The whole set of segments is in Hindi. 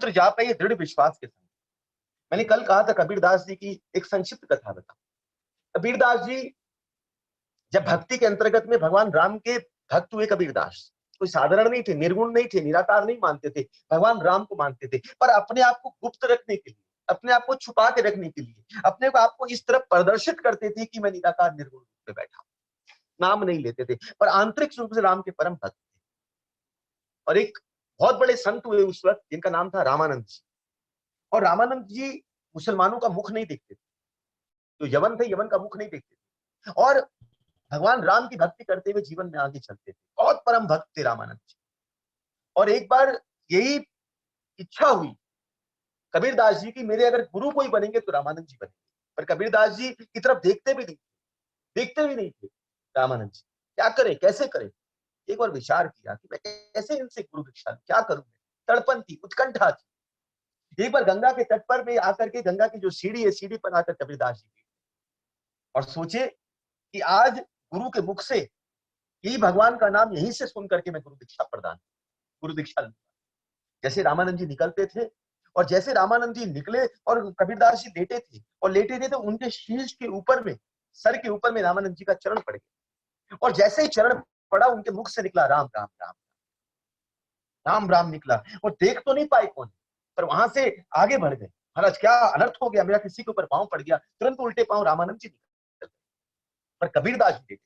मंत्र जाप है ये दृढ़ विश्वास के साथ। मैंने कल कहा था कबीरदास जी की एक संक्षिप्त कथा बता। कबीरदास जी जब भक्ति के अंतर्गत में भगवान राम के भक्त हुए, कबीरदास कोई साधारण नहीं थे, निर्गुण नहीं थे, निराकार नहीं मानते थे, भगवान राम को मानते थे, पर अपने आप को गुप्त रखने के लिए, अपने आप को छुपा के रखने के लिए, अपने आप को इस तरह प्रदर्शित करते थे कि मैं निराकार निर्गुण रूप में बैठा, नाम नहीं लेते थे, पर आंतरिक रूप से राम के परम भक्त थे। और एक बहुत बड़े संत हुए उस वक्त जिनका नाम था रामानंद जी। और रामानंद जी मुसलमानों का मुख नहीं देखते थे, जो यवन थे यवन का मुख नहीं देखते थे, और भगवान राम की भक्ति करते हुए जीवन में आगे चलते थे। बहुत परम भक्त थे रामानंद जी। और एक बार यही इच्छा हुई कबीरदास जी की, मेरे अगर गुरु कोई बनेंगे तो रामानंद जी बनेंगे। पर कबीरदास जी की तरफ देखते भी नहीं थे रामानंद जी। क्या करें, कैसे करें? एक बार विचार किया कि मैं कैसे इनसे गुरु दीक्षा, क्या करूं? तड़पन थी, उत्कंठा थी। एक बार गंगा के तट पर में आकर के, गंगा की जो सीढ़ी है, सीढ़ी पर आकर कबीरदास जी और सोचे कि आज गुरु के मुख से यही भगवान का नाम यहीं से सुन करके मैं गुरु दीक्षा लूंगा। जैसे रामानंद जी निकलते थे, और जैसे रामानंद जी निकले और कबीरदास जी लेटे थे, और लेटे थे तो उनके शीश के ऊपर में, सर के ऊपर में रामानंद जी का चरण पड़ गया। और जैसे ही चरण पड़ा, उनके मुख से निकला राम राम राम राम राम निकला। और देख तो नहीं पाए कौन, पर वहां से आगे बढ़ गए। महाराज क्या अनर्थ हो गया, मेरा किसी के ऊपर पांव पड़ गया। तुरंत उल्टे पांव रामानंद जी निकल। पर कबीरदास जी देखे,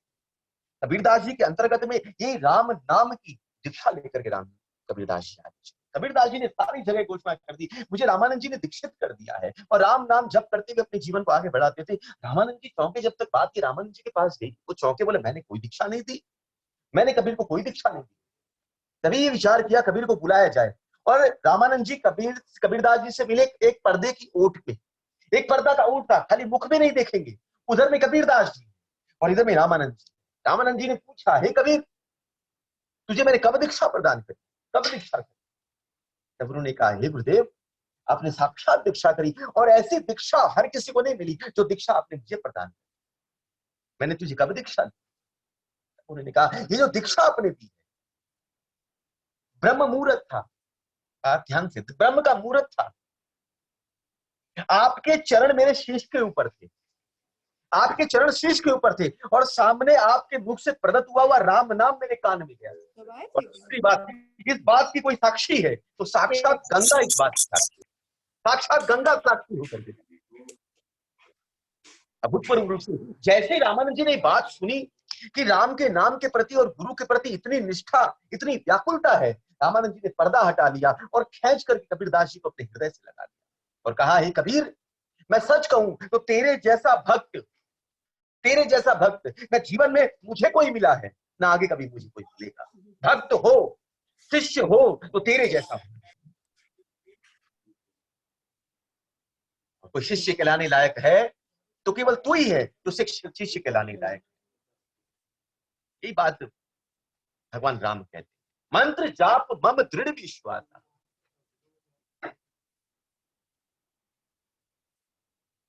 कबीरदास जी के अंतर्गत में ये राम नाम की दीक्षा लेकर के राम कबीरदास जी आए। कबीरदास जी ने सारी जगह घोषणा कर दी, मुझे रामानंद जी ने दीक्षित कर दिया है। और राम नाम जप करते हुए अपने जीवन को आगे बढ़ाते थे। रामानंद जी चौंके, जब तक बात की रामानंद जी के पास गई, वो चौंके, बोले मैंने कोई दीक्षा नहीं दी, मैंने कबीर को कोई दीक्षा नहीं दी। तभी ये विचार किया कबीर को बुलाया जाए। और रामानंद जी कबीरदास जी से मिले एक पर्दे की ओट पे। एक पर्दा का ओट था, खाली मुख में नहीं देखेंगे। उधर में कबीरदास जी और इधर में रामानंद जी। रामानंद जी ने पूछा, हे कबीर, तुझे मैंने कब दीक्षा प्रदान करी, कब दीक्षा करी? गुरु ने कहा, हे गुरुदेव, आपने साक्षात दीक्षा करी, और ऐसी दीक्षा हर किसी को नहीं मिली जो दीक्षा आपने मुझे प्रदान की। मैंने तुझे कब दीक्षा दी? उन्होंने कहा, ये जो दीक्षा आपने दी है, ब्रह्म मुहूर्त था। ध्यान से, ब्रह्म का मुहूर्त था। आपके चरण मेरे शीश के ऊपर थे, आपके चरण शीश के ऊपर थे, और सामने आपके मुख से प्रदत्त हुआ राम नाम मेरे कान में गया। और दूसरी बात, इस बात की कोई साक्षी है तो साक्षात गंगा इस बात की साक्षी, साक्षात गंगा साक्षी होकर के। अभूतपूर्व रूप से जैसे रामानंद जी ने बात सुनी कि राम के नाम के प्रति और गुरु के प्रति इतनी निष्ठा, इतनी व्याकुलता है, रामानंद जी ने पर्दा हटा लिया और खींच करके कबीरदास जी को अपने हृदय से लगा दिया और कहा, हे कबीर, मैं सच कहूं तो तेरे जैसा भक्त मैं जीवन में मुझे कोई मिला है, ना आगे कभी मुझे कोई मिलेगा। भक्त हो, शिष्य हो तो तेरे जैसा हो। कोई शिष्य कहलाने लायक है तो केवल तू ही है जो शिष्य कहलाने लायक। यही बात भगवान राम कहते, मंत्र जाप मम दृढ़ विश्वास।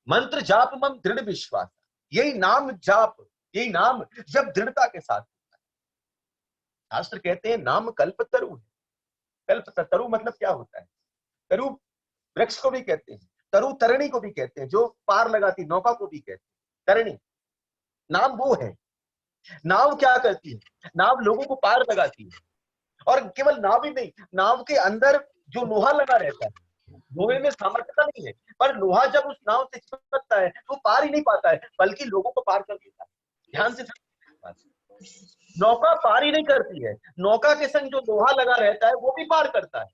मंत्र जाप मम दृढ़ विश्वास। यही नाम जाप, यही नाम जब दृढ़ता के साथ होता है। शास्त्र कहते हैं नाम कल्पतरु है। कल्पतरु मतलब क्या होता है? तरु वृक्ष को भी कहते हैं, तरु तरणी को भी कहते हैं, जो पार लगाती नौका को भी कहते हैं तरणी। नाम वो है। नाव क्या करती है? नाव लोगों को पार लगाती है। और केवल नाव ही नहीं, नाव के अंदर जो लोहा लगा रहता है, लोहे में सामर्थ्यता नहीं है, पर लोहा जब उस नाव से चिपकता है तो पार ही नहीं पाता है, बल्कि लोगों को पार कर देता है। ध्यान से, नौका पार ही नहीं करती है, नौका के संग जो लोहा लगा रहता है वो भी पार करता है,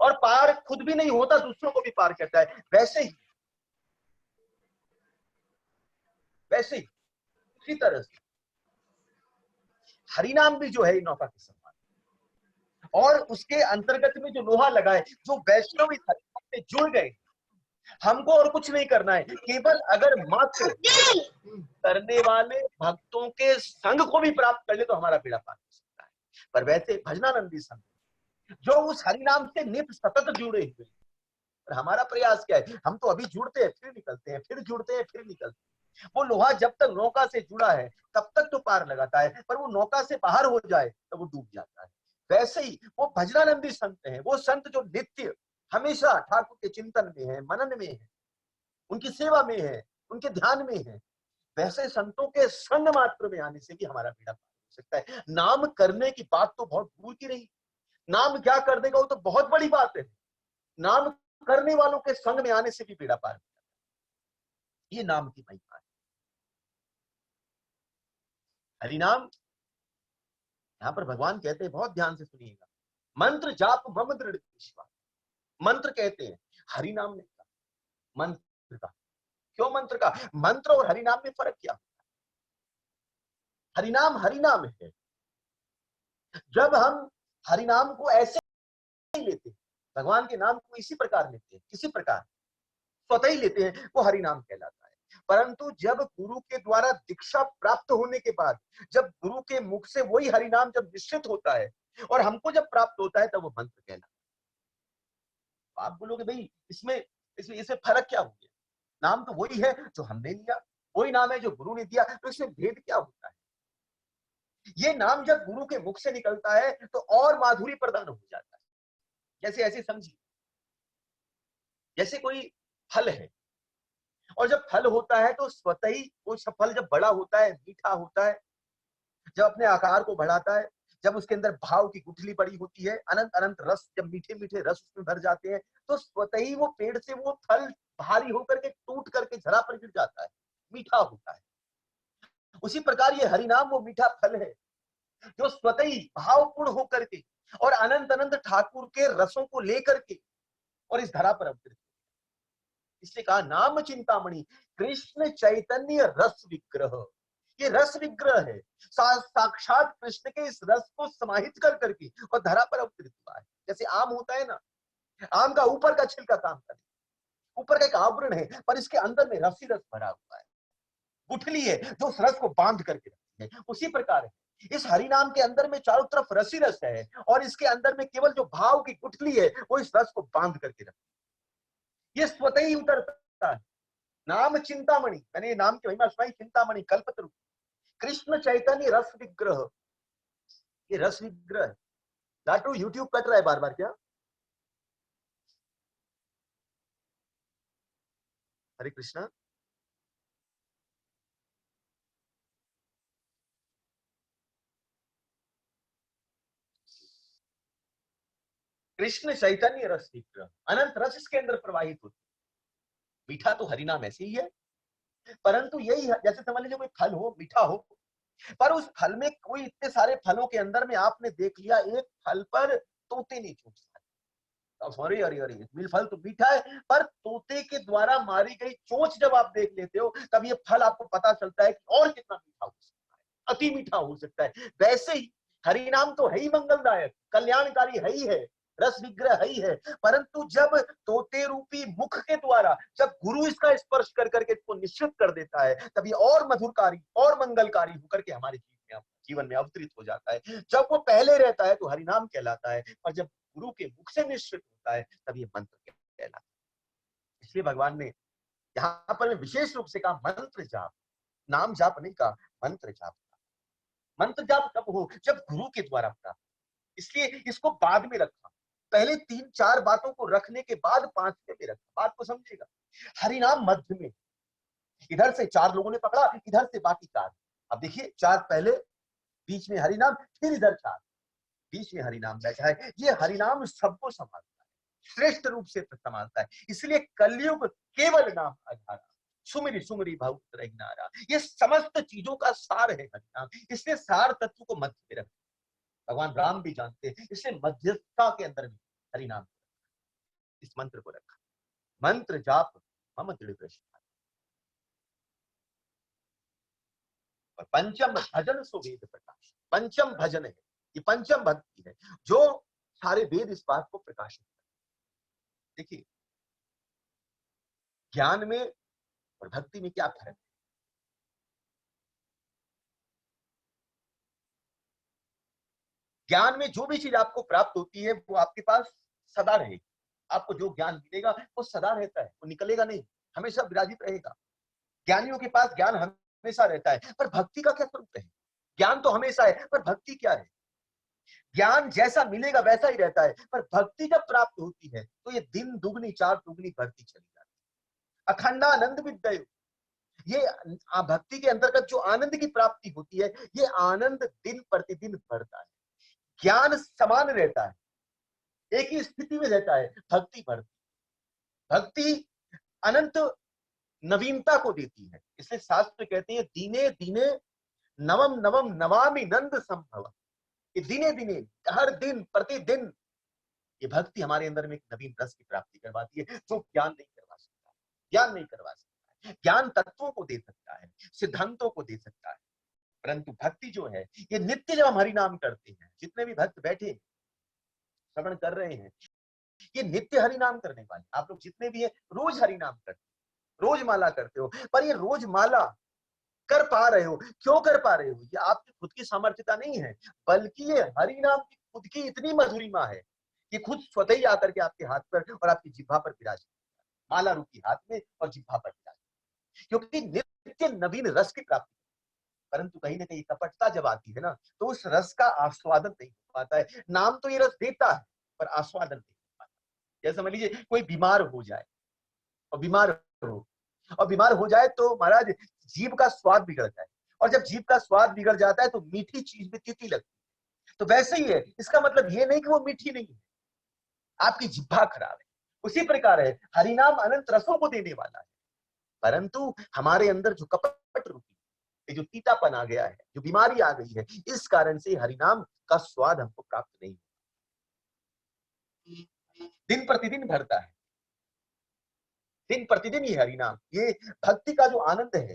और पार खुद भी नहीं होता, दूसरों को भी पार करता है। वैसे ही इसी तरह से हरिनाम भी जो है नौका के समान, और उसके अंतर्गत में जो लोहा लगा है, जो वैष्णव इस हरिनाम से जुड़ गए, हमको और कुछ नहीं करना है, केवल अगर मात्र करने वाले भक्तों के संग को भी प्राप्त कर ले तो हमारा बेड़ा पार हो सकता है। पर वैसे भजनानंदी संत जो उस हरिनाम से नित सतत जुड़े हुए, पर हमारा प्रयास क्या है? हम तो अभी जुड़ते हैं फिर निकलते हैं, फिर जुड़ते हैं फिर निकलते हैं। वो लोहा जब तक नौका से जुड़ा है तब तक तो पार लगाता है, पर वो नौका से बाहर हो जाए तो वो डूब जाता है। वैसे ही वो भजनानंदी संत हैं, वो संत जो नित्य हमेशा ठाकुर के चिंतन में है, मनन में है, उनकी सेवा में है, उनके ध्यान में है, वैसे संतों के संग मात्र में आने से भी हमारा बेड़ा पार हो सकता है। नाम करने की बात तो बहुत दूर की रही, नाम क्या कर देगा वो तो बहुत बड़ी बात है। नाम करने वालों के संग में आने से भी बेड़ा पार हो जाता है। ये नाम की महिमा है। हरिनाम, यहां पर भगवान कहते हैं, बहुत ध्यान से सुनिएगा, मंत्र जाप मम दृढ़ विश्वास। मंत्र कहते हैं, हरिनाम ने कहा मंत्र का। क्यों मंत्र का? मंत्र और हरिनाम में फर्क क्या? हरिनाम हरिनाम है। जब हम हरिनाम को ऐसे ही लेते हैं, भगवान के नाम को इसी प्रकार लेते हैं, किसी प्रकार स्वतः ही लेते हैं, वो हरिनाम कहलाता है। परंतु जब गुरु के द्वारा दीक्षा प्राप्त होने के बाद, जब गुरु के मुख से वही हरिनाम जब निश्चित होता है और हमको जब प्राप्त होता है, तब वो मंत्र कहलाता है। आप बोलोगे भाई इसमें इसमें फर्क क्या हो गया? नाम तो वही है जो हमने लिया, वही नाम है जो गुरु ने दिया, तो इसमें भेद क्या होता है? ये नाम जब गुरु के मुख से निकलता है तो और माधुरी प्रदान हो जाता है। जैसे ऐसे समझिए, जैसे कोई फल है, और जब फल होता है तो स्वतः ही वो फल जब बड़ा होता है, मीठा होता है, जब अपने आकार को बढ़ाता है, जब उसके अंदर भाव की गुठली बड़ी होती है, अनंत अनंत रस, जब मीठे मीठे रस उसमें भर जाते हैं, तो स्वतः ही वो पेड़ से वो फल भारी होकर के टूट करके झरा पर गिर जाता है, मीठा होता है। उसी प्रकार ये हरिनाम वो मीठा फल है जो स्वतः ही भावपूर्ण होकर के और अनंत अनंत ठाकुर के रसों को लेकर के और इस धरा पर अवतरित। इसलिए कहा नाम चिंतामणि कृष्ण चैतन्य रस विग्रह। ये रस विग्रह है, साक्षात कृष्ण के इस रस को समाहित कर करके और धरा पर अवतरित हुआ है। जैसे आम होता है ना, आम का ऊपर का छिलका काम करे, ऊपर का एक आवरण है, पर इसके अंदर में रस ही रस भरा हुआ है, गुठली है जो उस रस को बांध करके रखती है। उसी प्रकार है इस हरिनाम के अंदर में चारों तरफ रसी रस है, और इसके अंदर में केवल जो भाव की गुठली है वो इस रस को बांध करके रखती है। ये स्वतः ही उतरता है। नाम चिंतामणि, मैंने ये नाम की महिमा सुनाई, चिंतामणि कल्पतरु, कृष्ण चैतन्य रस विग्रह। ये रस विग्रह है। लाटू यूट्यूब कट रहा है बार बार क्या? हरे कृष्णा। कृष्ण चैतन्य रस विग्रह, अनंत रस इसके अंदर प्रवाहित होती। मीठा तो हरिनाम ऐसे ही है, परंतु यही जैसे समझ लीजिए कोई फल हो, मीठा हो, पर उस फल में कोई, इतने सारे फलों के अंदर में आपने देख लिया एक फल पर तोते नहीं चोंच मारी। सॉरी, अरे अरे फल तो मीठा है, पर तोते के द्वारा मारी गई चोंच जब आप देख लेते हो, तब ये फल आपको पता चलता है कि और कितना मीठा हो सकता है, अति मीठा हो सकता है। वैसे ही हरिनाम तो है ही मंगलदायक, कल्याणकारी है ही है, रस विग्रह है ही है, परंतु जब तोते रूपी मुख के द्वारा जब गुरु इसका स्पर्श कर करके इसको निश्चित कर देता है, तब ये और मधुरकारी और मंगलकारी होकर के हमारे जीवन में अवतरित हो जाता है। जब वो पहले रहता है तो हरिनाम कहलाता है, और जब गुरु के मुख से निश्चित होता है तब ये मंत्र कहलाता है। इसलिए भगवान ने यहाँ पर विशेष रूप से कहा मंत्र जाप, नाम जाप नहीं कहा, मंत्र जाप। मंत्र जाप तब हो जब गुरु के द्वारा प्राप्त, इसलिए इसको बाद में रखा। पहले 3-4 बातों को रखने के बाद 5वें में रखा। बात को समझिएगा, हरिनाम मध्य में, इधर से 4 लोगों ने पकड़ा, इधर से बाकी 4। अब देखिए 4 पहले, बीच में हरिनाम, फिर इधर 4, बीच में हरिनाम बैठा है। ये हरिनाम सबको संभालता है, श्रेष्ठ रूप से संभालता है। इसलिए कलयुग केवल नाम आधारा, सुमिरी सुमिरी भाव रही नारा। ये समस्त चीजों का सार है हरिनाम, इसलिए सार तत्व को मध्य में रखा। भगवान राम भी जानते हैं, इसलिए मध्यस्थता के अंदर भी हरिनाम, इस मंत्र को रखा। मंत्र जाप मम दृढ़ दृष्टि। और पंचम भजन सो वेद प्रकाश, पंचम भजन है, ये पंचम भक्ति है जो सारे वेद इस बात को प्रकाशित करते। देखिए ज्ञान में और भक्ति में क्या फर्क है? ज्ञान में जो भी चीज आपको प्राप्त होती है वो आपके पास सदा रहेगी। आपको जो ज्ञान मिलेगा वो सदा रहता है, वो निकलेगा नहीं, हमेशा विराजित रहेगा। ज्ञानियों के पास ज्ञान हमेशा रहता है, पर भक्ति का क्या स्वरूप है? ज्ञान तो हमेशा है, पर भक्ति क्या है? ज्ञान जैसा मिलेगा वैसा ही रहता है, पर भक्ति जब प्राप्त होती है तो ये दिन दुगनी चार दुगनी बढ़ती चली जाती है। अखंडानंद विद्य, ये भक्ति के अंतर्गत जो आनंद की प्राप्ति होती है, ये आनंद दिन प्रतिदिन बढ़ता है। ज्ञान समान रहता है, एक ही स्थिति में रहता है, भक्ति बढ़ती, भक्ति अनंत नवीनता को देती है। इसलिए शास्त्र कहते हैं दीने दीने नवम नवम नवामि नंद संभव, कि दिने दिने हर दिन प्रतिदिन ये भक्ति हमारे अंदर में एक नवीन रस की प्राप्ति करवाती है, जो ज्ञान नहीं करवा सकता, ज्ञान नहीं करवा सकता। ज्ञान तत्वों को दे सकता है, सिद्धांतों को दे सकता है, परंतु भक्ति जो है ये नित्य जब हम हरि नाम करते हैं, जितने भी भक्त बैठे श्रवण कर रहे हैं, ये नित्य हरि नाम करने वाले आप लोग जितने भी हैं, रोज हरि नाम करते हो, रोज माला करते हो, पर ये रोज माला कर पा रहे हो, क्यों कर पा रहे हो? ये आपकी खुद की सामर्थ्यता नहीं है, बल्कि ये हरि नाम की खुद की इतनी मधुरिमा है कि खुद स्वतः ही आकर के आपके हाथ पर और आपकी जिह्वा पर विराज, माला रूपी हाथ में और जिह्वा पर विराज, क्योंकि नित्य नवीन रस की प्राप्ति। परंतु कहीं ना कहीं कपटता जब आती है ना, तो उस रस का आस्वादन नहीं हो पाता है। नाम तो ये रस देता है, पर आस्वादन नहीं हो पाता। जैसे समझ लीजिए कोई बीमार हो जाए और बीमार हो जाए तो महाराज जीभ का स्वाद बिगड़ जाए, और जब जीभ का स्वाद बिगड़ जाता है तो मीठी चीज भी तीती लगती है। तो वैसे ही है, इसका मतलब ये नहीं कि वो मीठी नहीं है, आपकी जिह्वा खराब है। उसी प्रकार है, हरिनाम अनंत रसों को देने वाला है, परंतु हमारे अंदर जो कपट रूपी, ये जो तीतापन आ गया है, जो बीमारी आ गई है, इस कारण से हरिनाम का स्वाद हमको प्राप्त नहीं होता। दिन प्रतिदिन बढ़ता है, दिन प्रतिदिन ये हरिनाम, ये भक्ति का जो आनंद है,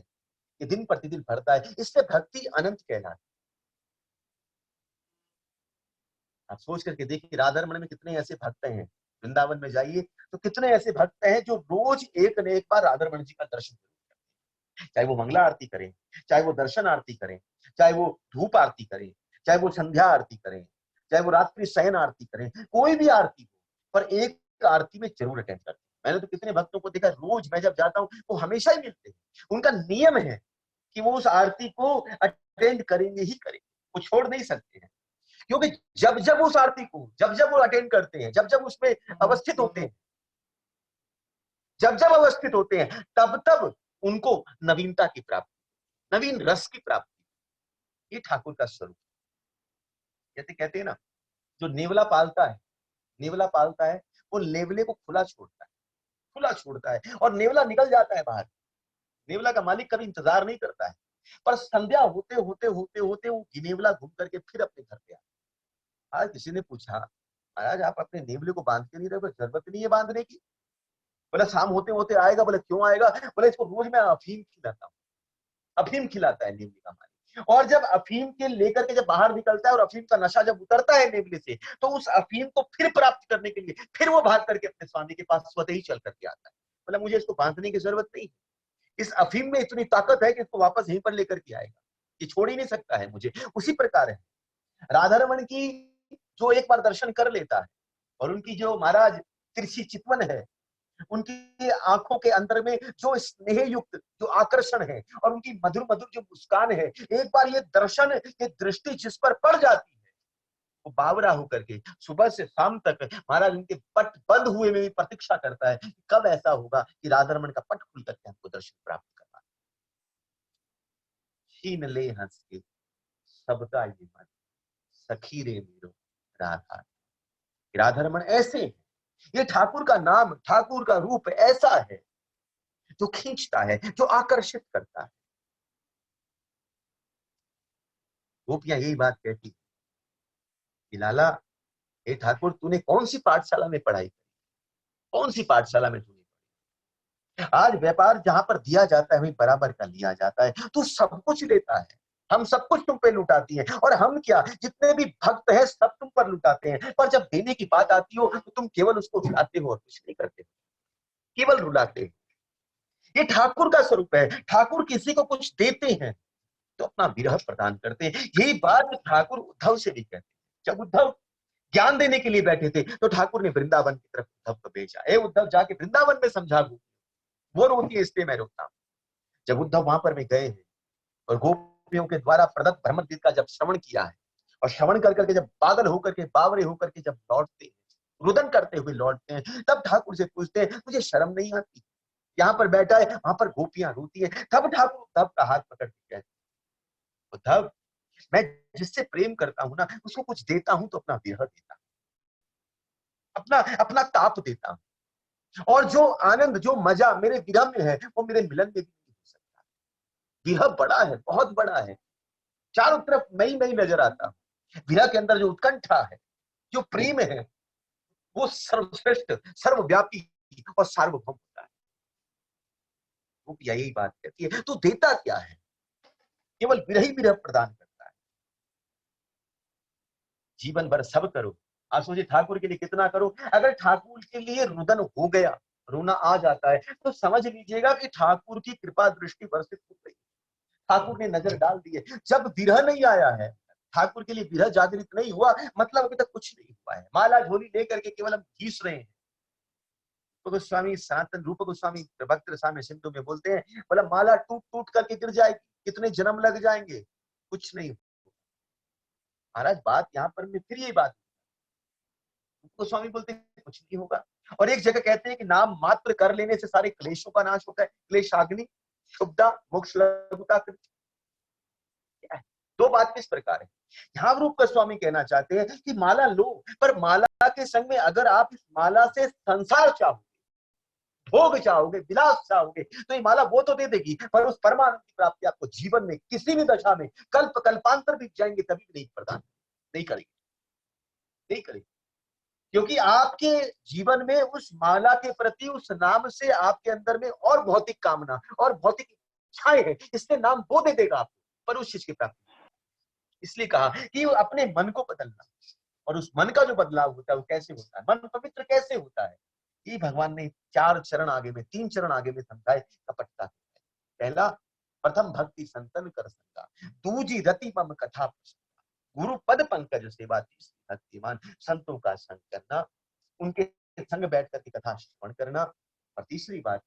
ये दिन प्रतिदिन बढ़ता है, इसलिए भक्ति अनंत कहलाती है। आप सोच करके देखिए, राधारमण में कितने ऐसे भक्त हैं, वृंदावन में जाइए तो कितने ऐसे भक्त हैं जो रोज एक न एक बार राधारमण जी का दर्शन करते हैं। चाहे वो मंगला आरती करें, चाहे वो दर्शन आरती करें, चाहे वो धूप आरती करें, चाहे वो संध्या आरती करें, चाहे वो रात्रि शयन आरती करें, कोई भी आरती हो, पर एक आरती में जरूर अटेंड करते हैं। मैंने तो कितने भक्तों को देखा, रोज मैं जब जाता हूँ वो हमेशा ही मिलते हैं। उनका नियम है कि वो उस आरती को अटेंड करेंगे ही करेंगे, वो छोड़ नहीं सकते हैं, क्योंकि जब जब उस आरती को जब जब वो अटेंड करते हैं, जब जब उसमें अवस्थित होते हैं, जब जब अवस्थित होते हैं, तब तब उनको नवीनता की प्राप्ति, नवीन रस की प्राप्ति। ये ठाकुर का स्वरूप। जैसे कहते हैं ना, जो नेवला पालता है, नेवला पालता है, वो नेवले को खुला छोड़ता है, खुला छोड़ता है, और नेवला निकल जाता है बाहर। नेवला का मालिक कभी इंतजार नहीं करता है, पर संध्या होते होते होते होते वो नेवला घूम करके फिर अपने घर पे आता। आज किसी ने पूछा, महाराज आप अपने नेवले को बांध के नहीं रहे, जरूरत नहीं है बांधने की। बोला शाम होते होते आएगा। बोले क्यों आएगा? बोले इसको रोज मैं अफीम खिलाता हूँ। अफीम खिलाता है नेवले का मालिक, और जब अफीम के लेकर के जब बाहर निकलता है और अफीम का नशा जब उतरता है नेवले से, तो उस अफीम को फिर प्राप्त करने के लिए फिर वो भाग करके अपने स्वामी के पास स्वतः ही चल करके आता है। बोला मुझे इसको बांधने की जरूरत नहीं, इस अफीम में इतनी ताकत है कि इसको वापस यहीं पर लेकर के आएगा, ये छोड़ ही नहीं सकता है मुझे। उसी प्रकार है राधारमण की, जो एक बार दर्शन कर लेता है, और उनकी जो महाराज तिरछी चितवन है, उनकी आंखों के अंदर में जो स्नेह युक्त जो आकर्षण है, और उनकी मधुर मधुर जो मुस्कान है, एक बार ये दर्शन, ये दृष्टि जिस पर पड़ जाती है, वो बावरा होकर के सुबह से शाम तक महाराज उनके पट बंद हुए में भी प्रतीक्षा करता है कि कब ऐसा होगा कि राधारमण का पट खुल करके हमको दर्शन प्राप्त करना। छीन ले हंस के सबका ये मन, सखी रे मेरो राधा। राधारमण ऐसे हैं, ये ठाकुर का नाम, ठाकुर का रूप ऐसा है जो खींचता है, जो आकर्षित करता है। गोपियां यही बात कहती कि लाला, हे ठाकुर, तूने कौन सी पाठशाला में पढ़ाई की, कौन सी पाठशाला में तूने? आज व्यापार जहां पर दिया जाता है वहीं बराबर का लिया जाता है। तू सब कुछ लेता है, हम सब कुछ तुम पे लुटाती हैं, और हम क्या, जितने भी भक्त हैं सब तुम पर लुटाते हैं, पर जब देने की बात आती हो तो तुम केवल उसको रुलाते हो और कुछ नहीं करते, केवल रुलाते हो। ये ठाकुर का स्वरूप है। ठाकुर किसी को कुछ देते हैं तो अपना विरह प्रदान करते हैं। यही बात ठाकुर उद्धव से भी कहते हैं। जब उद्धव ज्ञान देने के लिए बैठे थे तो ठाकुर ने वृंदावन की तरफ उद्धव को भेजा, ए उद्धव जाके वृंदावन में समझा, वो रोती है इसलिए मैं रोता हूं। जब उद्धव वहां पर में गए हैं और गोपियों के द्वारा प्रदत्त भ्रमर गीत का जब श्रवण किया है और श्रवण कर करके जब पागल होकर के, बावरे होकर के जब लौटते हैं, रुदन करते हुए लौटते हैं, तब ठाकुर से पूछते हैं मुझे शर्म नहीं आती? यहाँ पर बैठा है, वहां पर गोपियां रोती है। तब ठाकुर उद्धव का हाथ पकड़ के कहते, उद्धव मैं जिससे प्रेम करता हूं ना, उसको कुछ देता हूं तो अपना विरह देता हूं, अपना अपना ताप देता हूं। और जो आनंद, जो मजा मेरे विरह में है, वो मेरे मिलन में भी नहीं हो सकता। विरह बड़ा है, बहुत बड़ा है, चारों तरफ मैं ही नजर आता हूं। विरह के अंदर जो उत्कंठा है, जो प्रेम है, वो सर्वश्रेष्ठ, सर्वव्यापी और सार्वभौम होता है। वो यही बात कहती है, तू देता क्या है? केवल विरह ही विरह प्रदान करता है। जीवन भर सब करो, आप सोचिए ठाकुर के लिए कितना करो। अगर ठाकुर के लिए रुदन हो गया, रोना आ जाता है, तो समझ लीजिएगा कि ठाकुर की कृपा दृष्टि वर्षित हो गई, ठाकुर ने नजर डाल दी है। जब विरह नहीं आया है, ठाकुर के लिए विरह जागृत नहीं हुआ, मतलब अभी तक कुछ नहीं हुआ है। माला झोली लेकर के केवल हम घीस रहे हैं। गोस्वामी सनातन रूप गोस्वामी भक्त रसायन सिंधु में बोलते हैं, बोला माला टूट टूट करके गिर जाएगी, कितने जन्म लग जाएंगे, कुछ नहीं। महाराज बात यहाँ पर मैं फिर यही बात, गोस्वामी बोलते हैं कुछ नहीं होगा। और एक जगह कहते हैं कि नाम मात्र कर लेने से सारे क्लेशों का नाश होता है। क्लेशाग्नि शुभदा मोक्ष लघुता। दो बात किस प्रकार है, यहाँ रूप गोस्वामी कहना चाहते हैं कि माला लो, पर माला के संग में अगर आप इस माला से संसार चाहोगे, भोग चाहोगे, विलास चाहोगे, तो ये माला वो तो दे देगी, पर उस परमानंद की प्राप्ति आपको जीवन में किसी भी दशा में कल्प कल्पांतर बीत जाएंगे तभी भी नहीं प्रदान नहीं करेगी, नहीं करेगी। क्योंकि आपके जीवन में उस माला के प्रति, उस नाम से आपके अंदर में और भौतिक कामना और भौतिक इच्छाएं हैं, इसलिए नाम वो दे देगा आपको, पर उस चीज की प्राप्ति। इसलिए कहा कि अपने मन को बदलना, और उस मन का जो बदलाव होता है वो कैसे होता है, मन पवित्र कैसे होता है, ये भगवान ने 4 चरण आगे में, 3 चरण आगे में समझाए कपटता। पहला, प्रथम भक्ति संतन कर संगा, दूजी रति मम कथा प्रसंगा, गुरु पद पंकज सेवा, तीसरी भक्तिमान संतों का संग करना, उनके संग बैठ करके कथा श्रवण करना, और तीसरी बात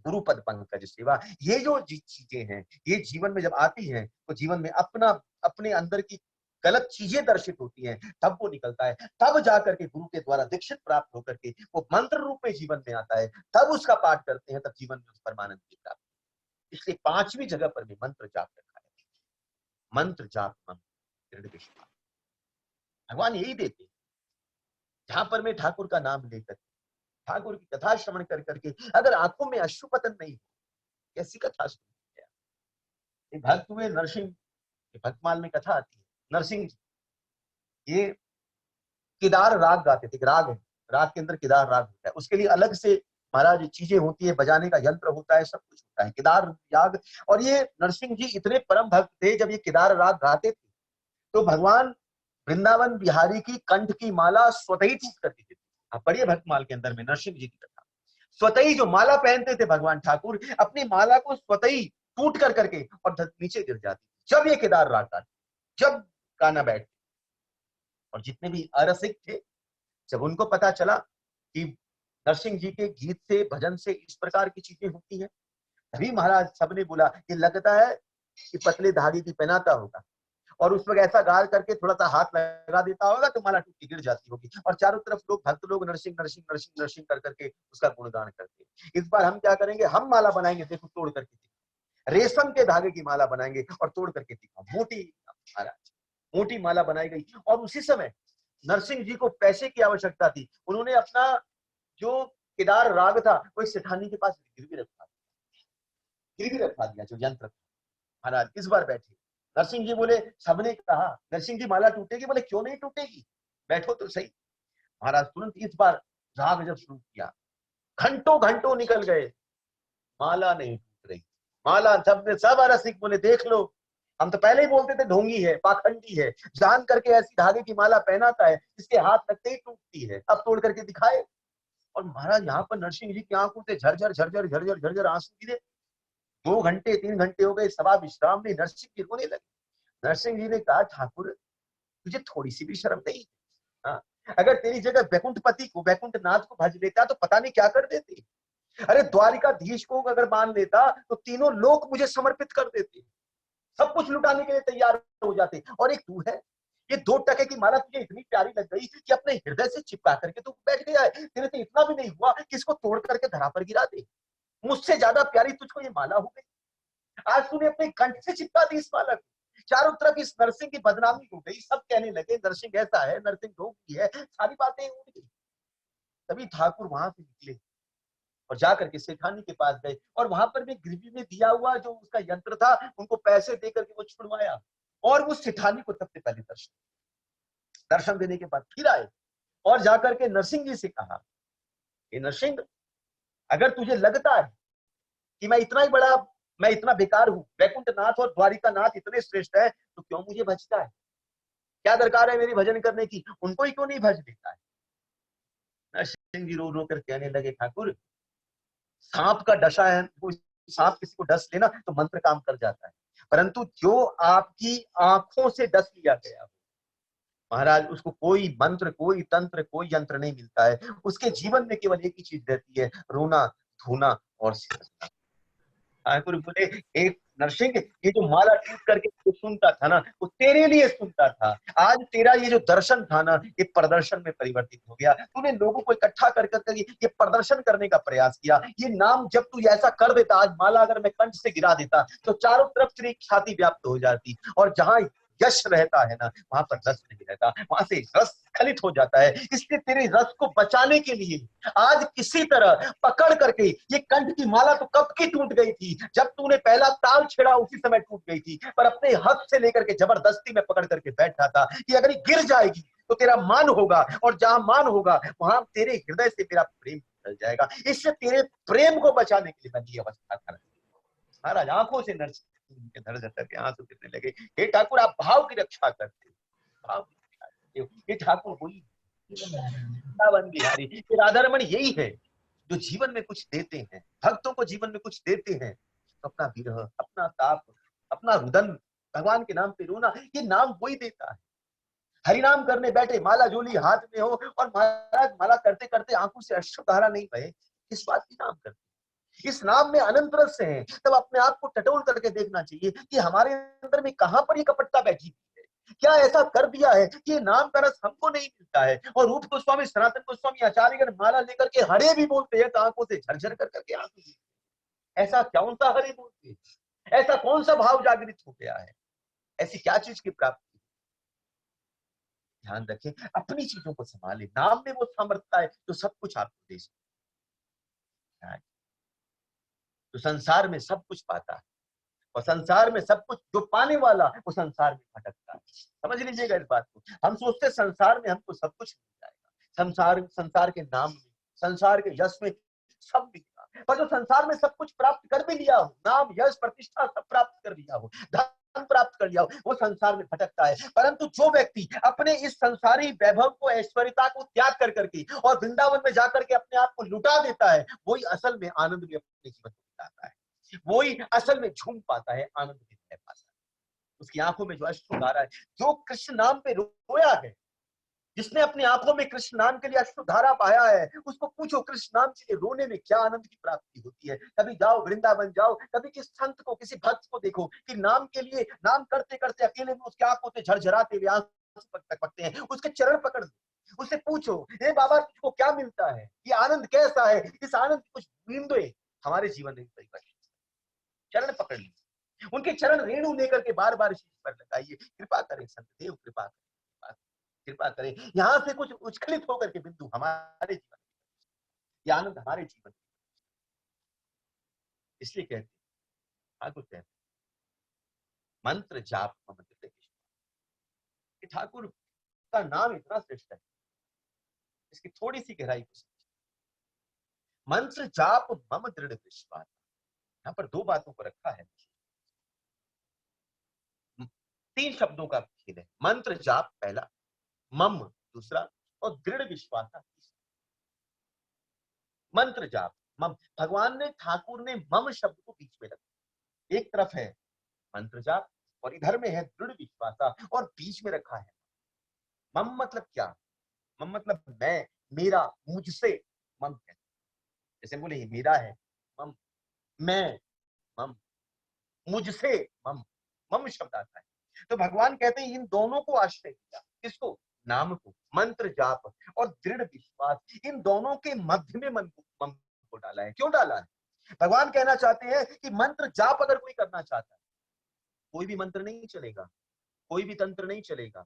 गुरु पद पंकज सेवा। ये जो चीजें हैं, ये जीवन में जब आती हैं, तो जीवन में अपने अंदर की गलत चीजें दर्शित होती हैं, तब वो निकलता है, तब जाकर के गुरु के द्वारा दीक्षित प्राप्त होकर के वो मंत्र रूप में जीवन में आता है, तब उसका पाठ करते हैं, तब जीवन में उस परमानंद की प्राप्ति। इसलिए 5वीं जगह पर भी मंत्र जाप रखा है, मंत्र जाप मंत्र विश्वास। भगवान यही देते हैं, जहां पर मैं ठाकुर का नाम लेकर, ठाकुर की कथा श्रवण कर करके अगर आंखों में अश्रुपतन नहीं हो, कैसी कथा सुनते हैं। भक्त हुए नरसिंह, भक्तमाल में कथा आती है, नरसिंह जी ये केदार राग गाते थे, राग है, राग के अंदर केदार राग होता है, उसके लिए अलग से महाराज चीजें होती है, बजाने का यंत्र होता है, सब कुछ होता है, केदार राग। और ये नरसिंह जी इतने परम भक्त थे, जब ये केदार राग गाते थे तो भगवान वृंदावन बिहारी की कंठ की माला स्वतः ही टूट करती थी। आप पढ़िए भक्तमाल के अंदर में नरसिंह जी की कथा, स्वतः ही जो माला पहनते थे भगवान ठाकुर, अपनी माला को स्वतः ही टूट कर करके और नीचे गिर जाती, जब ये केदार राग गाते, जब गाना बैठते। और जितने भी अरसिक थे, जब उनको पता चला कि नरसिंह जी के गीत से, भजन से इस प्रकार की चीजें होती हैं, तभी महाराज सबने बोला कि लगता है कि पतले धागे की पहनाता होगा, और उस वक्त ऐसा गाल करके थोड़ा सा हाथ लगा देता होगा तो माला टूट के गिर जाती होगी, और चारों तरफ लोग, भक्त लोग नरसिंह नरसिंह नरसिंह नरसिंह कर करके उसका गुणगान करते हैं। इस बार हम क्या करेंगे, हम माला बनाएंगे, देखो तोड़ करके, रेशम के धागे की माला बनाएंगे और तोड़ करके दिखा, मोटी महाराज मोटी माला बनाई गई। और उसी समय नरसिंह जी को पैसे की आवश्यकता थी, उन्होंने अपना जो केदार राग था वो एक सेठानी के पास गिरवी रखवा दिया, जो यंत्र था। महाराज इस बार बैठे, नरसिंह जी बोले, सबने कहा नरसिंह जी माला टूटेगी, बोले क्यों नहीं टूटेगी, बैठो तो सही। महाराज तुरंत इस बार राग जब शुरू किया, घंटों घंटों निकल गए, माला नहीं टूट रही। माला सब रसिक बोले देख लो, हम तो पहले ही बोलते थे ढोंगी है, पाखंडी है, जान करके ऐसी धागे की माला पहनाता है, इसके हाथ लगते ही टूटती है, अब तोड़ करके दिखाए। और महाराज यहाँ पर नरसिंह जी की आंखों से झरझर झरझर झरझर झरझर आंसू गिरे। 2 घंटे 3 घंटे हो गए, सभा विश्राम में, नरसिंह जी रोने लगे। नरसिंह जी ने कहा, ठाकुर तुझे थोड़ी सी भी शर्म नहीं? हाँ, अगर तेरी जगह वैकुंठपति को, वैकुंठनाथ को भज लेता तो पता नहीं क्या कर देते। अरे द्वारिकाधीश को अगर मान लेता तो तीनों लोक मुझे समर्पित कर देते, सब कुछ लुटाने के लिए तैयार हो जाते, और एक तू है ये 2 टके की माला तुझे इतनी प्यारी लग गई कि अपने हृदय से चिपका करके तू बैठ गया है। तेरे से इतना भी नहीं हुआ कि इसको तोड़ करके धरा पर गिरा दे। मुझसे ज्यादा प्यारी तुझको ये माला हो गई। आज तूने अपने कंठ से चिपका दी इस माला को। चारों तरफ इस नरसिंह की बदनामी हो गई। सब कहने लगे नरसिंह ऐसा है, नरसिंह ढोंगी है, सारी बातें उड़ गई। तभी ठाकुर वहां से निकले और जाकर के सेठानी के पास गए और वहां पर भी गिरवी में दिया हुआ जो उसका यंत्र था उनको पैसे देकर के वो छुड़वाया और उस सेठानी को सबसे पहले दर्शन देने के बाद फिर आए और जाकर के नरसिंह जी से कहा, ये नरसिंह, अगर तुझे लगता है कि मैं इतना बेकार हूं, वैकुंठ नाथ और द्वारिका नाथ इतने श्रेष्ठ है, तो क्यों मुझे भजता है? क्या दरकार है मेरी भजन करने की? उनको ही क्यों नहीं भज लेता है? नरसिंह जी रो रो कर कहने लगे, ठाकुर, सांप का डसा है, वो सांप किसी को डस लेना तो मंत्र काम कर जाता है, परंतु जो आपकी आंखों से डस लिया गया महाराज, उसको कोई मंत्र, कोई तंत्र, कोई यंत्र नहीं मिलता है। उसके जीवन में केवल एक ही चीज रहती है, रोना, धोना और सिसकना। ठाकुर बोले, एक नरसिंह, ये जो माला टूट करके तो सुनता था ना, वो तेरे लिए सुनता था। आज तेरा ये जो दर्शन था ना, ये प्रदर्शन में परिवर्तित हो गया। तूने लोगों को इकट्ठा कर करके ये प्रदर्शन करने का प्रयास किया। ये नाम जब तू ऐसा कर देता, आज माला अगर मैं कंठ से गिरा देता तो चारों तरफ तेरी ख्याति व्याप्त हो जाती, और जहां यश रहता है ना, वहां पर रस नहीं रहता, वहां से रस स्खलित हो जाता है। इसलिए तेरे रस को बचाने के लिए आज किसी तरह पकड़ करके, ये कंठ की माला तो कब की टूट गई थी, जब तूने पहला ताल छेड़ा उसी समय टूट गई थी, पर अपने हक से लेकर के जबरदस्ती में पकड़ करके बैठा था कि अगर ये गिर जाएगी तो तेरा मान होगा, और जहां मान होगा वहां तेरे हृदय से मेरा प्रेम निकल जाएगा। इससे तेरे प्रेम को बचाने के लिए मैंने ये अवस्था कर महाराज। आंखों से नरसिंह के धड़ धड़ के आंसू गिरने लगे। हे ठाकुर, आप भाव की रक्षा करते, भाव की रक्षा करते हो। ये ठाकुर वही वृंदावन बिहारी, ये राधा रमण यही है जो जीवन में कुछ देते हैं, भक्तों को जीवन में कुछ देते हैं। तो अपना विरह, अपना ताप, अपना रुदन, भगवान के नाम पे रोना, ये नाम वही देता है। हरि नाम करने बैठे, माला झोली हाथ में हो और महाराज माला करते करते आंखों से अश्रुधारा नहीं बहे, किस बात की नाम करते? इस नाम में अनंत रस है। तब अपने आप को टटोल करके देखना चाहिए कि हमारे अंदर में कहां पर ये कपटता बैठी है। क्या ऐसा कर दिया है कि ये नाम का रस हमको नहीं मिलता है? और रूप गोस्वामी, सनातन गोस्वामी, आचार्यगण माला लेकर के हरे भी बोलते हैं तो आंखों से झरझर कर करके आंसू। ऐसा कौन सा हरे बोलते हैं? ऐसा कौन सा भाव जागृत हो गया है? ऐसी क्या चीज की प्राप्ति? ध्यान रखें, अपनी चीजों को संभाले। नाम में वो सामर्थ्य है जो सब कुछ आपको दे सकता है। तो संसार में सब कुछ पाता है, और संसार में सब कुछ जो पाने वाला वो संसार में भटकता है। समझ लीजिएगा इस बात को। हम सोचते संसार में हमको सब कुछ मिल जाएगा, संसार के नाम में, संसार के यश में सब मिलेगा, पर जो संसार में सब कुछ प्राप्त कर भी लिया हो, नाम, यश, प्रतिष्ठा सब प्राप्त कर लिया हो, धन प्राप्त कर लिया हो, वो संसार में भटकता है। परंतु जो व्यक्ति अपने इस संसारी वैभव को, ऐश्वर्यता को त्याग कर करके और वृंदावन में जाकर के अपने आप को लुटा देता है, वही असल में आनंद में अपने जीवन को बिताता है, वही असल में झूम पाता है, आनंद में रह पाता है। उसकी आंखों में जो अश्रुधारा है, जो कृष्ण नाम पे रोया है, जिसने अपनी आंखों में कृष्ण नाम के लिए अश्रुधारा बहाया है, उसको पूछो कृष्ण नाम के लिए रोने में क्या आनंद की प्राप्ति होती है। कभी जाओ वृंदावन जाओ, कभी किस संत को, किसी भक्त को देखो कि नाम के लिए, नाम करते करते अकेले में उसकी आंखों से झरझराते हुए आंसू टपकते हैं, उसके चरण पकड़ लो, उससे पूछो, हे बाबा तुझको क्या मिलता है, ये आनंद कैसा है, इस आनंद की कुछ बूंदें हमारे जीवन में परिवर्तित। चरण पकड़ लीजिए, उनके चरण रेणु लेकर के बार बार शीश पर लगाइए। कृपा करें संत देव, कृपा करें, कृपा करें, यहां से कुछ उच्छलित होकर के बिंदु हमारे जीवन में, ये आनंद हमारे जीवन में। इसलिए कहते हैं, ठाकुर कहते हैं, मंत्र जाप मम दृढ़ विश्वास। ठाकुर का नाम इतना श्रेष्ठ है, इसकी थोड़ी सी गहराई को समझिए। मंत्र जाप मम दृढ़ विश्वास, यहां पर दो बातों को रखा है, 3 शब्दों का खेल है। मंत्र जाप पहला, मम दूसरा, और दृढ़ विश्वास तीसरा। मंत्र जाप, मम, भगवान ने, ठाकुर ने मम शब्द को बीच में रखा। एक तरफ है मंत्र जाप और इधर में है दृढ़ विश्वास, और बीच में रखा है मम। मतलब क्या? मम मतलब मैं, मेरा, मुझसे मम है। जैसे बोले ये मेरा है मम, मैं मम, मुझसे मम, मम शब्द आता है। तो भगवान कहते हैं इन दोनों को आश्रय किया। किसको? नाम को, मंत्र जाप और दृढ़ विश्वास, इन दोनों के मध्य में मन को डाला है। क्यों डाला है? भगवान कहना चाहते हैं कि मंत्र जाप अगर कोई करना चाहता है, कोई भी मंत्र नहीं चलेगा, कोई भी तंत्र नहीं चलेगा,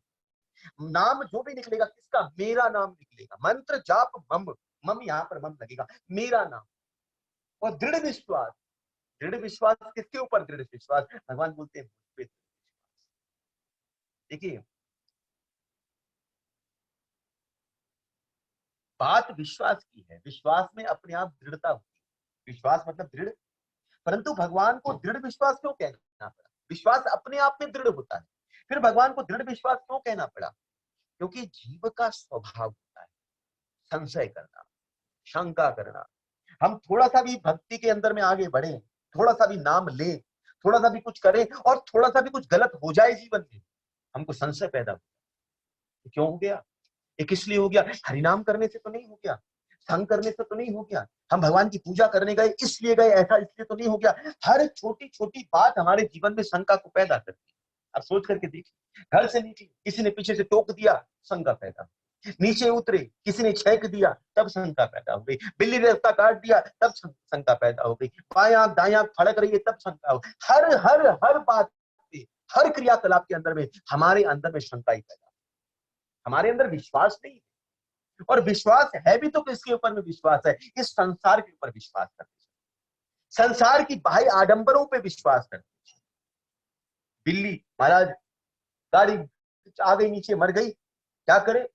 नाम जो भी निकलेगा किसका? मेरा नाम निकलेगा। मंत्र जाप मम, मम यहां पर मम लगेगा, मेरा नाम। और दृढ़ विश्वास, दृढ़ विश्वास किसके ऊपर? दृढ़ विश्वास भगवान बोलते हैं मुझ पे। देखिए बात विश्वास की है, विश्वास में अपने आप दृढ़ता होती है। विश्वास मतलब दृढ़, परंतु भगवान को दृढ़ विश्वास क्यों कहना पड़ा? विश्वास अपने आप में दृढ़ होता है, फिर भगवान को दृढ़ विश्वास क्यों कहना पड़ा? क्योंकि जीव का स्वभाव होता है संशय करना, शंका करना। हम थोड़ा सा भी भक्ति के अंदर में आगे बढ़े, थोड़ा सा भी नाम ले, थोड़ा सा भी कुछ करें और थोड़ा सा भी कुछ गलत हो जाए जीवन में, हमको संशय पैदा होता है। क्यों हो गया? ये किस लिए हो गया? हरिनाम करने से तो नहीं हो गया, संग करने से तो नहीं हो गया, हम भगवान की पूजा करने गए इसलिए गए, ऐसा इसलिए तो नहीं हो गया। हर छोटी छोटी बात हमारे जीवन में शंका को पैदा करती है। अब सोच करके देखिए, घर से निकले किसी ने पीछे से टोक दिया, शंका पैदा, नीचे उतरे किसी ने छेक दिया, तब शंका पैदा हो गई, बिल्ली ने रास्ता काट दिया तब शंका पैदा हो गई, बाएं आंख दाएं आंख फड़क रही है तब शंका हो। हर हर हर बात पे, हर क्रियाकलाप के अंदर में हमारे अंदर में शंका ही पैदा, हमारे अंदर विश्वास नहीं है। और विश्वास है भी तो किसके ऊपर में विश्वास है? इस संसार के ऊपर विश्वास करते, संसार की बाह्य आडंबरों पे विश्वास करते। बिल्ली महाराज गाड़ी आ गई नीचे, मर गई, क्या करे?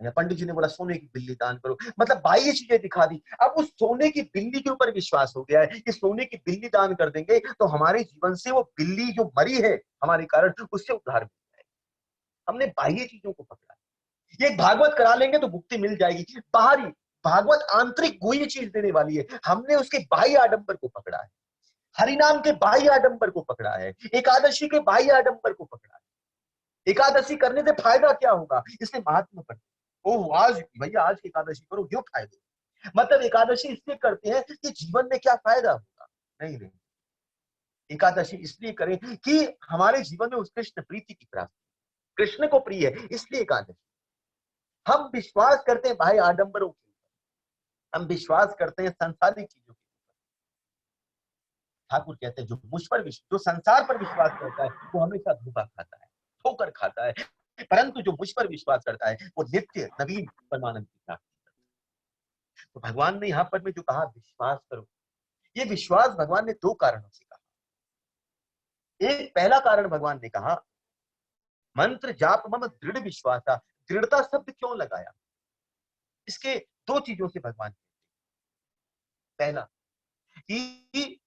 पंडित जी ने बोला सोने की बिल्ली दान करो, मतलब बाह्य चीजें दिखा दी। अब उस सोने की बिल्ली के ऊपर विश्वास हो गया है कि सोने की बिल्ली दान कर देंगे तो हमारे जीवन से वो बिल्ली जो मरी है हमारे कारण, उससे उद्धार मिल जाएगा। हमने बाह्य चीजों को पकड़ा, ये भागवत करा लेंगे तो मुक्ति मिल जाएगी। बाहरी भागवत आंतरिक गुह्य चीज देने वाली है, हमने उसके बाह्य आडंबर को पकड़ा है, हरिनाम के बाह्य आडंबर को पकड़ा है, एकादशी के बाह्य आडंबर को पकड़ा है। एकादशी करने से फायदा क्या होगा? इसलिए महात्मा पढ़ते, ओह आज भैया आज की एकादशी करो, क्यों फायदे? मतलब एकादशी इसलिए करते हैं कि जीवन में क्या फायदा होगा? नहीं नहीं, एकादशी इसलिए करें कि हमारे जीवन में उत्कृष्ट प्रीति की प्राप्ति, कृष्ण को प्रिय है इसलिए एकादशी। हम विश्वास करते हैं भाई आडंबरों के ऊपर, हम विश्वास करते हैं संसारिक चीजों के ऊपर। ठाकुर कहते हैं जो मुझ पर जो संसार पर विश्वास करता है वो हमेशा धोखा खाता है, ठोकर खाता है, परंतु जो मुझ पर विश्वास करता है वो नित्य नवीन परमानंद की प्राप्ति करता है। तो भगवान ने यहाँ पर में जो कहा विश्वास करो, ये विश्वास भगवान ने दो कारणों से कहा। एक पहला कारण भगवान ने कहा मंत्र जाप मम दृढ़ विश्वास। दृढ़ता शब्द क्यों लगाया? इसके दो चीजों से भगवान, पहला कि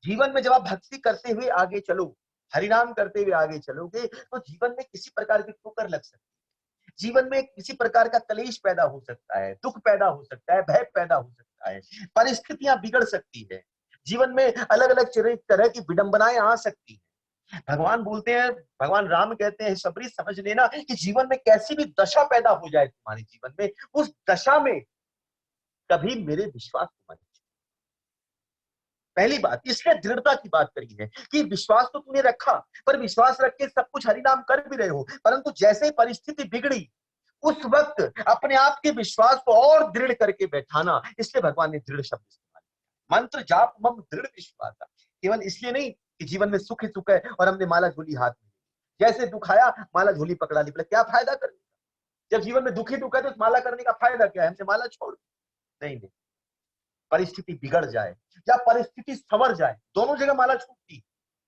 जीवन में जब आप भक्ति करते हुए आगे चलो, हरिनाम करते हुए आगे चलोगे तो जीवन में किसी प्रकार की ठोकर लग सकती है, जीवन में किसी प्रकार का कलेश पैदा हो सकता है, दुख पैदा हो सकता है, भय पैदा हो सकता है, परिस्थितियां बिगड़ सकती है, जीवन में अलग अलग तरह की विडंबनाएं आ सकती है। भगवान बोलते हैं, भगवान राम कहते हैं सबरी समझ लेना कि जीवन में कैसी भी दशा पैदा हो जाए तुम्हारे जीवन में, उस दशा में कभी मेरे विश्वास को मत। पहली बात, इसलिए दृढ़ता की बात करी है कि विश्वास तो तूने रखा, पर विश्वास रख के सब कुछ हरिनाम कर भी रहे हो, परंतु जैसे परिस्थिति बिगड़ी उस वक्त अपने आप के विश्वास को और दृढ़ करके बैठाना, इसलिए भगवान ने दृढ़ शब्द इस्तेमाल किया। मंत्र जाप मम दृढ़ विश्वास, केवल इसलिए नहीं कि जीवन में सुख ही सुख है और हमने माला झोली हाथ में, जैसे दुख आया माला झोली पकड़ा ली, क्या फायदा करने का? जब जीवन में दुखी दुख है तो माला करने का फायदा क्या है? हमसे माला छोड़ नहीं। परिस्थिति बिगड़ जाए या परिस्थिति संवर जाए, दोनों जगह माला छूटती।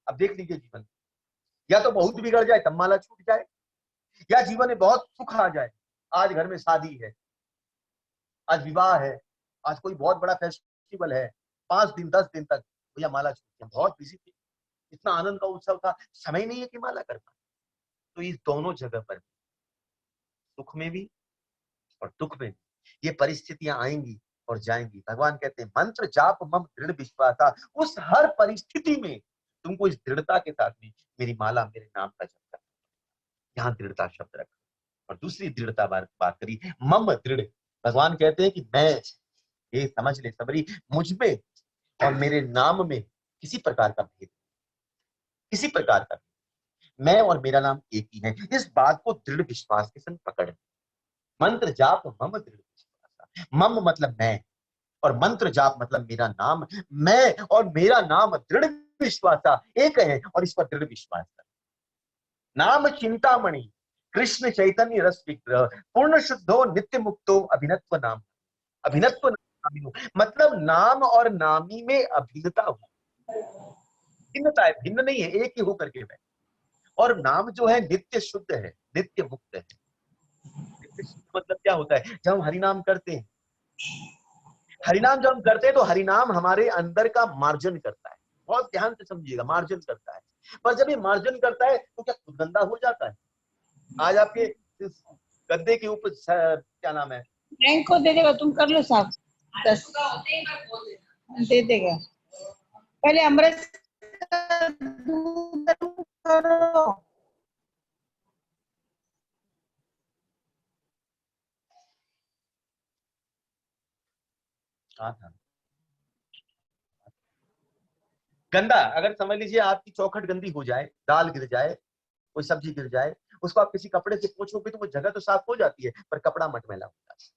अब देख लीजिए जीवन, या तो बहुत बिगड़ जाए तब माला छूट जाए, या जीवन में बहुत सुख आ जाए, आज घर में शादी है, आज विवाह है, आज कोई बहुत बड़ा फेस्टिवल है, 5 दिन 10 दिन तक भैया माला छूट गया, बहुत बिजी थे, इतना आनंद का उत्सव था, समय नहीं है कि माला कर पाए। तो इस दोनों जगह पर सुख में भी और दुख में भी ये परिस्थितियां आएंगी और जाएंगी। भगवान कहते हैं मंत्र जाप मम दृढ़ विश्वास, उस हर परिस्थिति में तुमको इस दृढ़ता के साथ में मेरी माला मेरे नाम का जप करना। यहाँ दृढ़ता शब्द रखा। और दूसरी दृढ़ता बात करी मम दृढ़, भगवान कहते हैं कि मैं, ये समझ ले सबरी, मुझ में और मेरे नाम में किसी प्रकार का भेद, किसी प्रकार का, मैं और मेरा नाम एक ही है। इस बात को दृढ़ विश्वास के संग पकड़। मंत्र जाप मम दृढ़ विश्वास। मम मतलब मैं, और मंत्र जाप मतलब मेरा नाम। मैं और मेरा नाम दृढ़ विश्वासा एक है, और इस पर दृढ़ विश्वास कर। नाम चिंतामणि कृष्ण चैतन्य रस विग्रह पूर्ण शुद्धो नित्य मुक्तो अभिनत्व नाम। अभिनत्व नाम मतलब नाम और नामी में अभिन्नता हो। भिन्नता है, भिन्न नहीं है, एक ही होकर के बैठे। और नाम जो है नित्य शुद्ध है, नित्य मुक्त है। नित्य शुद्ध मतलब क्या होता है? जब हम हरिनाम करते हैं, हरिनाम जब हम करते हैं तो हरिनाम हमारे अंदर का मार्जन करता है। बहुत ध्यान से समझिएगा, मार्जन करता है। पर जब ये मार्जन करता है तो क्या खुद गंदा हो जाता है? आज आपके इस गद्दे के ऊपर क्या नाम है, बैंक को दे देगा, तुम कर लो साहब, 10 दे देगा। पहले अमृत दूध करो। हाँ था गंदा। अगर समझ लीजिए आपकी चौखट गंदी हो जाए, दाल गिर जाए, कोई सब्जी गिर जाए, उसको आप किसी कपड़े से पोंछोगे तो वो जगह तो साफ हो जाती है, पर कपड़ा मटमैला होता है।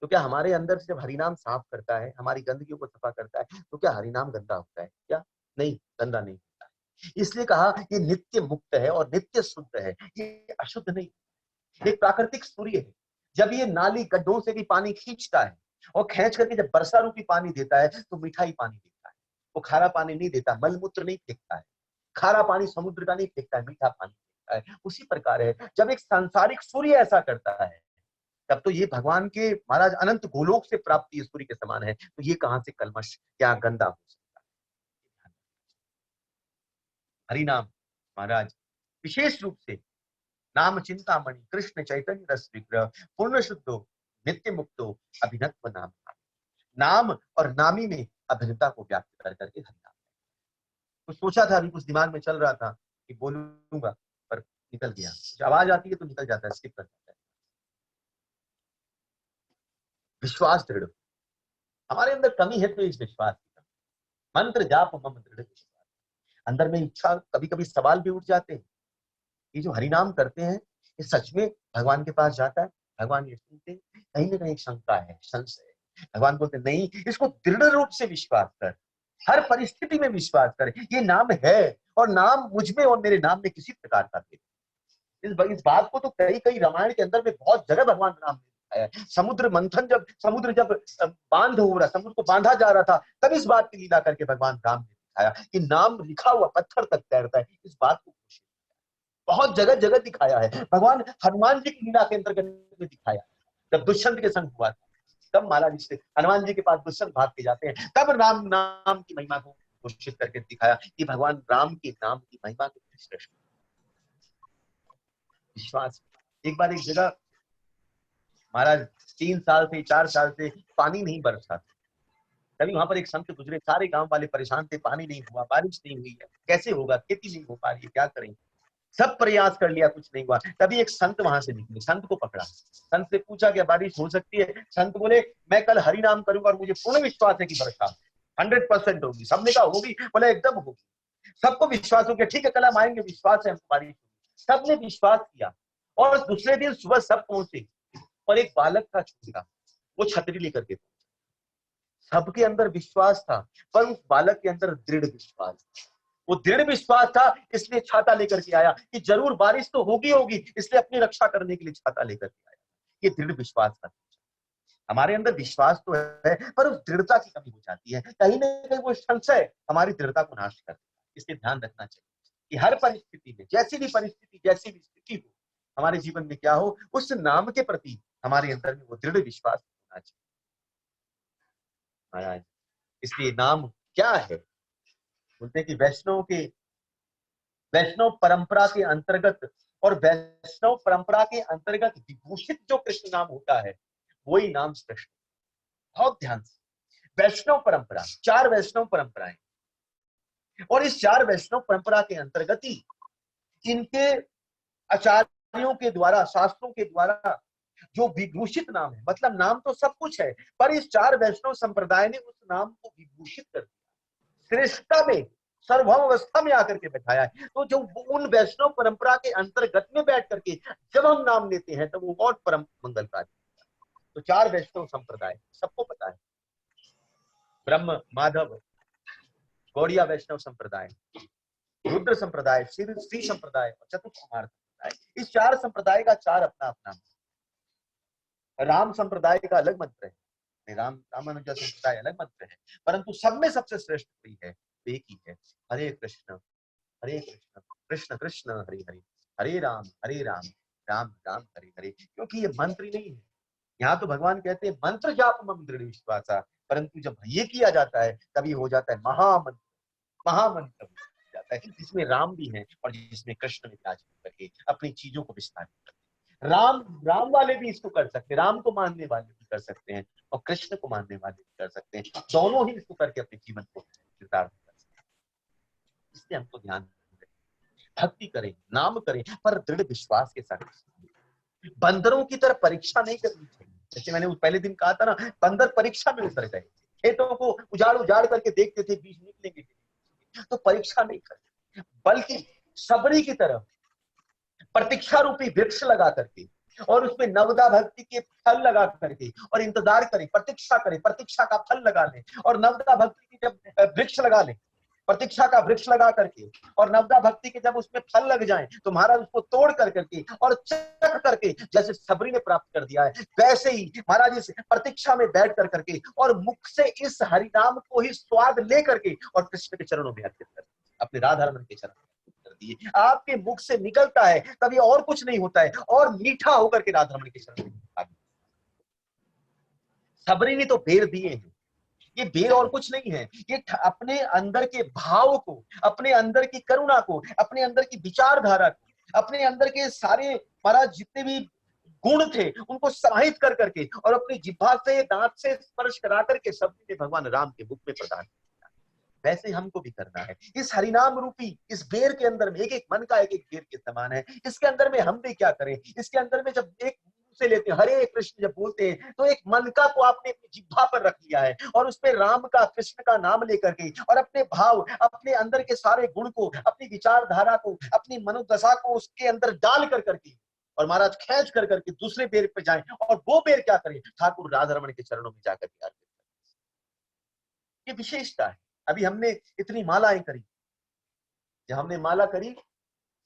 तो क्या हमारे अंदर से जब हरिनाम साफ करता है, हमारी गंदगियों को सफा करता है, तो क्या हरिनाम गंदा होता है? क्या नहीं, गंदा नहीं होता है। इसलिए कहा ये नित्य मुक्त है और नित्य शुद्ध है, ये अशुद्ध नहीं। एक प्राकृतिक सूर्य है, जब ये नाली गड्ढों से भी पानी खींचता है और खींच करके जब वर्षा रूपी पानी देता है तो मीठा ही पानी देता है। वो खारा पानी नहीं देता, मलमूत्र नहीं फेंकता है। खारा पानी समुद्र का नहीं फेंकता है, मीठा पानी फेंकता है। उसी प्रकार है, जब एक सांसारिक सूर्य ऐसा करता है, तब तो ये भगवान के महाराज अनंत गोलोक से प्राप्त ये सूर्य के समान है। तो ये कहां से कलमश, क्या गंदा हो सकता है? हरिनाम महाराज विशेष रूप से नाम चिंतामणि कृष्ण चैतन्य रस विग्रह पूर्ण शुद्धो नित्य मुक्तो अभिनत्व नाम। नाम और नामी में अभिन्नता को व्याप्त कर करके हरिनाम। कुछ सोचा था, अभी कुछ दिमाग में चल रहा था कि बोलूंगा, पर निकल गया। आवाज आती है तो निकल जाता है, स्किप कर जाता है। विश्वास दृढ़, हमारे अंदर कमी है तो इस विश्वास की कमी। मंत्र जाप मम दृढ़ विश्वास। अंदर में इच्छा, कभी कभी सवाल भी उठ जाते हैं, ये जो हरिनाम करते हैं ये सच में भगवान के पास जाता है? भगवान ये सुनते हैं? कहीं ना कहीं शंका है, संशय है। भगवान बोलते नहीं, इसको दृढ़ रूप से विश्वास कर, हर परिस्थिति में विश्वास कर। ये नाम है, और नाम मुझ में और मेरे नाम में किसी प्रकार का भेद। इस बात को तो कई कई रामायण के अंदर में बहुत जगह भगवान राम ने दिखाया है। समुद्र मंथन, जब समुद्र जब बांध हो रहा, समुद्र को बांधा जा रहा था, तब इस बात की लीला करके भगवान राम ने दिखाया कि नाम लिखा हुआ पत्थर तक तैरता है। इस बात को बहुत जगह जगह दिखाया है। भगवान हनुमान जी की लीला के अंतर्गत में दिखाया, जब दुष्यंत के संग हुआ था, तब महाराज जी से हनुमान जी के पास दुष्यंत भाग के जाते हैं, तब नाम नाम की महिमा को घोषित करके दिखाया कि भगवान राम के नाम की महिमा को श्रेष्ठ विश्वास। एक बार एक जगह महाराज 3 साल से 4 साल से पानी नहीं बरसा था। तभी वहां पर एक संत गुजरे, सारे गांव वाले परेशान थे, पानी नहीं हुआ, बारिश नहीं हुई है, कैसे होगा, खेती नहीं हो पा रही है, क्या करेंगे। सब प्रयास कर लिया, कुछ नहीं हुआ। तभी एक संत वहां से निकले, संत को पकड़ा, संत से पूछा क्या बारिश हो सकती है? संत बोले मैं कल हरि नाम करूंगा और मुझे पूर्ण विश्वास है कि वर्षा 100% होगी। सबने कहा होगी? बोले एकदम होगी। सबको विश्वास हो गया, ठीक है कल हम आएंगे, विश्वास है हमको बारिश होगी। सबने विश्वास किया, और दूसरे दिन सुबह सब पहुंचे, और एक बालक था छोटा, वो छतरी लेकर के। सबके अंदर विश्वास था, पर उस बालक के अंदर दृढ़ विश्वास। वो दृढ़ विश्वास था, इसलिए छाता लेकर के आया कि जरूर बारिश तो होगी होगी, इसलिए अपनी रक्षा करने के लिए छाता लेकर के आया। ये दृढ़ विश्वास था। हमारे अंदर विश्वास तो है, पर उस दृढ़ता की कमी हो जाती है। कहीं ना कहीं वो संशय हमारी दृढ़ता को नाश कर देता है। इसलिए ध्यान रखना चाहिए कि हर परिस्थिति में, जैसी भी परिस्थिति, जैसी भी स्थिति हो हमारे जीवन में, क्या हो, उस नाम के प्रति हमारे अंदर में वो दृढ़ विश्वास होना चाहिए महाराज। इसलिए नाम क्या है? बोलते हैं कि वैष्णव परंपरा के अंतर्गत, और वैष्णव परंपरा के अंतर्गत विभूषित जो कृष्ण नाम होता है, वही नाम श्रेष्ठ। बहुत ध्यान से, वैष्णव परंपरा, 4 वैष्णव परंपराएं, और इस 4 वैष्णव परंपरा के अंतर्गत ही इनके आचार्यों के द्वारा, शास्त्रों के द्वारा जो विभूषित नाम है, मतलब नाम तो सब कुछ है, पर इस 4 वैष्णव संप्रदाय ने उस नाम को विभूषित कर दिया, श्रेष्ठता में सार्वभौम अवस्था में आकर के बैठाया है। तो जो उन वैष्णव परंपरा के अंतर्गत में बैठ करके जब हम नाम लेते हैं तब वो और परम मंगलकारी। तो 4 वैष्णव संप्रदाय सबको पता है, ब्रह्म, माधव, गौड़िया वैष्णव संप्रदाय, रुद्र संप्रदाय, श्री संप्रदाय और चतुर्थ कुमार संप्रदाय। इस 4 संप्रदाय का 4 अपना अपना। राम संप्रदाय का अलग मंत्र है, रामानुजा संप्रदाय अलग मंत्र है, परंतु सब में सबसे श्रेष्ठ कोई है, एक ही है, हरे कृष्ण कृष्ण कृष्ण हरे हरे, हरे राम राम राम हरे हरे। क्योंकि ये मंत्र ही नहीं है। यहाँ तो भगवान कहते हैं मंत्र जाप मम दृढ़ विश्वासा, परंतु जब ये किया जाता है तभी हो जाता है महामंत्र। महामंत्र जाता है जिसमें राम भी है और जिसमें कृष्ण विराजमान करके अपनी चीजों को विस्तारित करते हैं। राम वाले भी इसको कर सकते हैं, राम को मानने वाले भी कर सकते हैं और कृष्ण को मानने वाले भी कर सकते हैं। दोनों ही इसको करके अपने जीवन को निर्धारित कर सकते हैं। इसलिए हमको ध्यान भक्ति करें, नाम करें, पर दृढ़ विश्वास के साथ। बंदरों की तरह परीक्षा नहीं करनी चाहिए। जैसे मैंने पहले दिन कहा था ना, बंदर परीक्षा में उतर गए, खेतों को उजाड़ करके देखते थे बीज निकलेंगे, तो परीक्षा नहीं करते, बल्कि सबरी की तरह प्रतीक्षा रूपी वृक्ष लगा करके और उसमें नवदा भक्ति के फल लगा करके और इंतजार करें, प्रतीक्षा करें, प्रतीक्षा का फल लगा लें। और नवदा भक्ति की जब वृक्ष लगा लें, प्रतीक्षा का वृक्ष लगा करके और नवदा भक्ति के जब उसमें फल लग जाएं तो महाराज उसको तोड़ कर करके और चख करके, जैसे सबरी ने प्राप्त कर दिया है, वैसे ही महाराज इस प्रतीक्षा में बैठ कर करके और मुख से इस हरिनाम को ही स्वाद ले करके और कृष्ण के चरणों में अर्पित कर, अपने राधा रमन के चरणों में कर दिए। आपके मुख से निकलता है तभी और कुछ नहीं होता है, और मीठा होकर के राधा रमन के चरणों में। सबरी ने तो बेर दिए हैं, ये बेर और कुछ नहीं है, ये अपने अंदर के भाव को, अपने अंदर की करुणा को, अपने अंदर की विचारधारा को, अपने अंदर के सारे महाराज जितने भी गुण थे उनको समाहित कर करके और अपनी जिह्वा से, दांत से स्पर्श करा करके सबने भगवान राम के मुख में प्रदान किया। वैसे हमको भी करना है। इस हरिनाम रूपी इस बेर के अंदर में, एक एक मन का एक एक बेर के समान है, इसके अंदर में हम भी क्या करें। इसके अंदर में जब एक से लेते हैं हरे कृष्ण जब बोलते हैं तो एक मन का को आपने अपनी जिह्वा पर रख लिया है और उसपे राम का, कृष्ण का नाम लेकर के और अपने भाव, अपने अंदर के सारे गुण को, अपनी विचारधारा को, अपनी मनोदशा को उसके अंदर डाल कर करके और महाराज खींच कर करके दूसरे बेर पे जाएं। और वो बेर क्या करें, ठाकुर राधा रमन के चरणों में जाकर के अर्पित करें। ये विशेषता है। अभी हमने इतनी मालाएं करी, जब हमने माला करी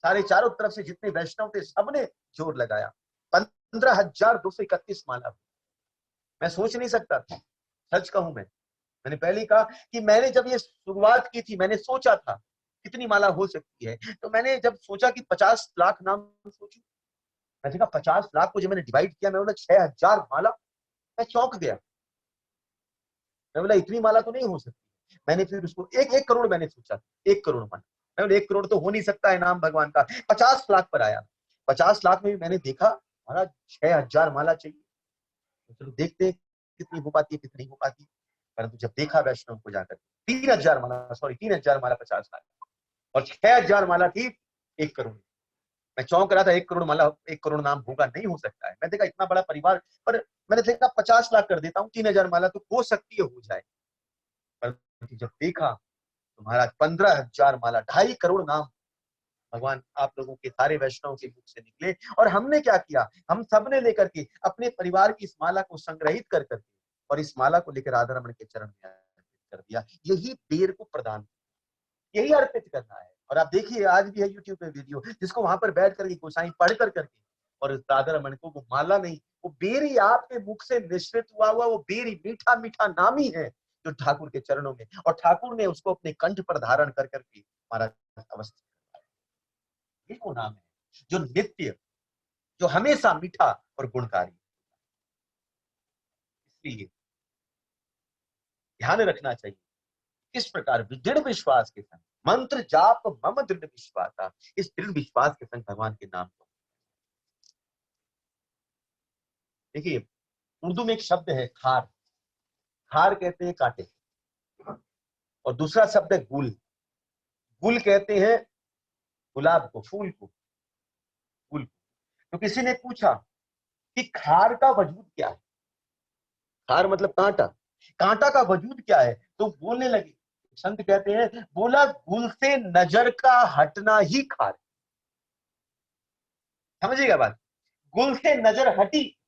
सारे चारों तरफ से जितने वैष्णव थे सबने जोर लगाया, 15,231 माला। मैं सोच नहीं सकता था, सच कहूं मैंने पहले ही कहा कि मैंने जब ये शुरुआत की थी मैंने सोचा था कितनी माला हो सकती है, तो मैंने जब सोचा कि 50 लाख नाम सोचू, मैंने कहा 50 लाख को जब मैंने डिवाइड किया, मैं बोला 6,000 माला। मैं चौंक गया, मैं बोला इतनी माला तो नहीं हो सकती। मैंने फिर उसको 1 करोड़ मैंने सोचा, 1 करोड़ माला। मैं बोला 1 करोड़ तो हो नहीं सकता है नाम भगवान का। 50 लाख पर आया, 50 लाख में भी मैंने देखा महाराज 6,000 माला चाहिए, तो चलो देखते कितनी हो पाती है कितनी हो पाती है। परंतु जब देखा वैष्णव को जाकर 3,000 माला, सॉरी 3,000 माला 50 लाख और 6,000 माला थी 1 करोड़। मैं चौंक रहा था, 1 करोड़ माला 1 करोड़ नाम होगा, नहीं हो सकता है। मैं देखा इतना बड़ा परिवार, पर मैंने देखा 50 लाख कर देता हूँ, 3,000 माला तो हो सकती है, हो जाए। परंतु जब देखा तो महाराज 15,000 माला, 2.5 करोड़ नाम भगवान आप लोगों के सारे वैष्णव के मुख से निकले। और हमने क्या किया, हम सबने लेकर के अपने परिवार की इस माला को संग्रहित कर करके और इस माला को लेकर राधा रमन के चरण में अर्पित कर दिया। यही बेर को प्रदान, यही अर्पित करना है। और आप देखिए आज भी है यूट्यूब पे वीडियो, जिसको वहां पर बैठ करके गोसाई पढ़ कर करके और राधा रमन को, वो माला नहीं, वो बेर ही आपके मुख से निश्चित हुआ वो बेर ही मीठा मीठा नाम ही है जो ठाकुर के चरणों में, और ठाकुर ने उसको अपने कंठ पर धारण कर करके हमारा अवस्थित। ये वो नाम है जो नित्य, जो हमेशा मीठा और गुणकारी। इसलिए ध्यान रखना चाहिए किस प्रकार दृढ़ विश्वास के संग मंत्र जाप मम दृढ़ विश्वास, इस दृढ़ विश्वास के संग भगवान के नाम को। देखिए उर्दू में एक शब्द है खार, खार कहते हैं कांटे, और दूसरा शब्द है गुल, गुल कहते हैं गुलाब को, फूल को, गुल। तो किसी ने पूछा कि खार का वजूद क्या है, खार मतलब कांटा, कांटा का वजूद क्या है, तो बोलने लगे संत कहते हैं, बोला गुल से नजर का हटना ही खार। समझिएगा बात, गुल से नजर हटी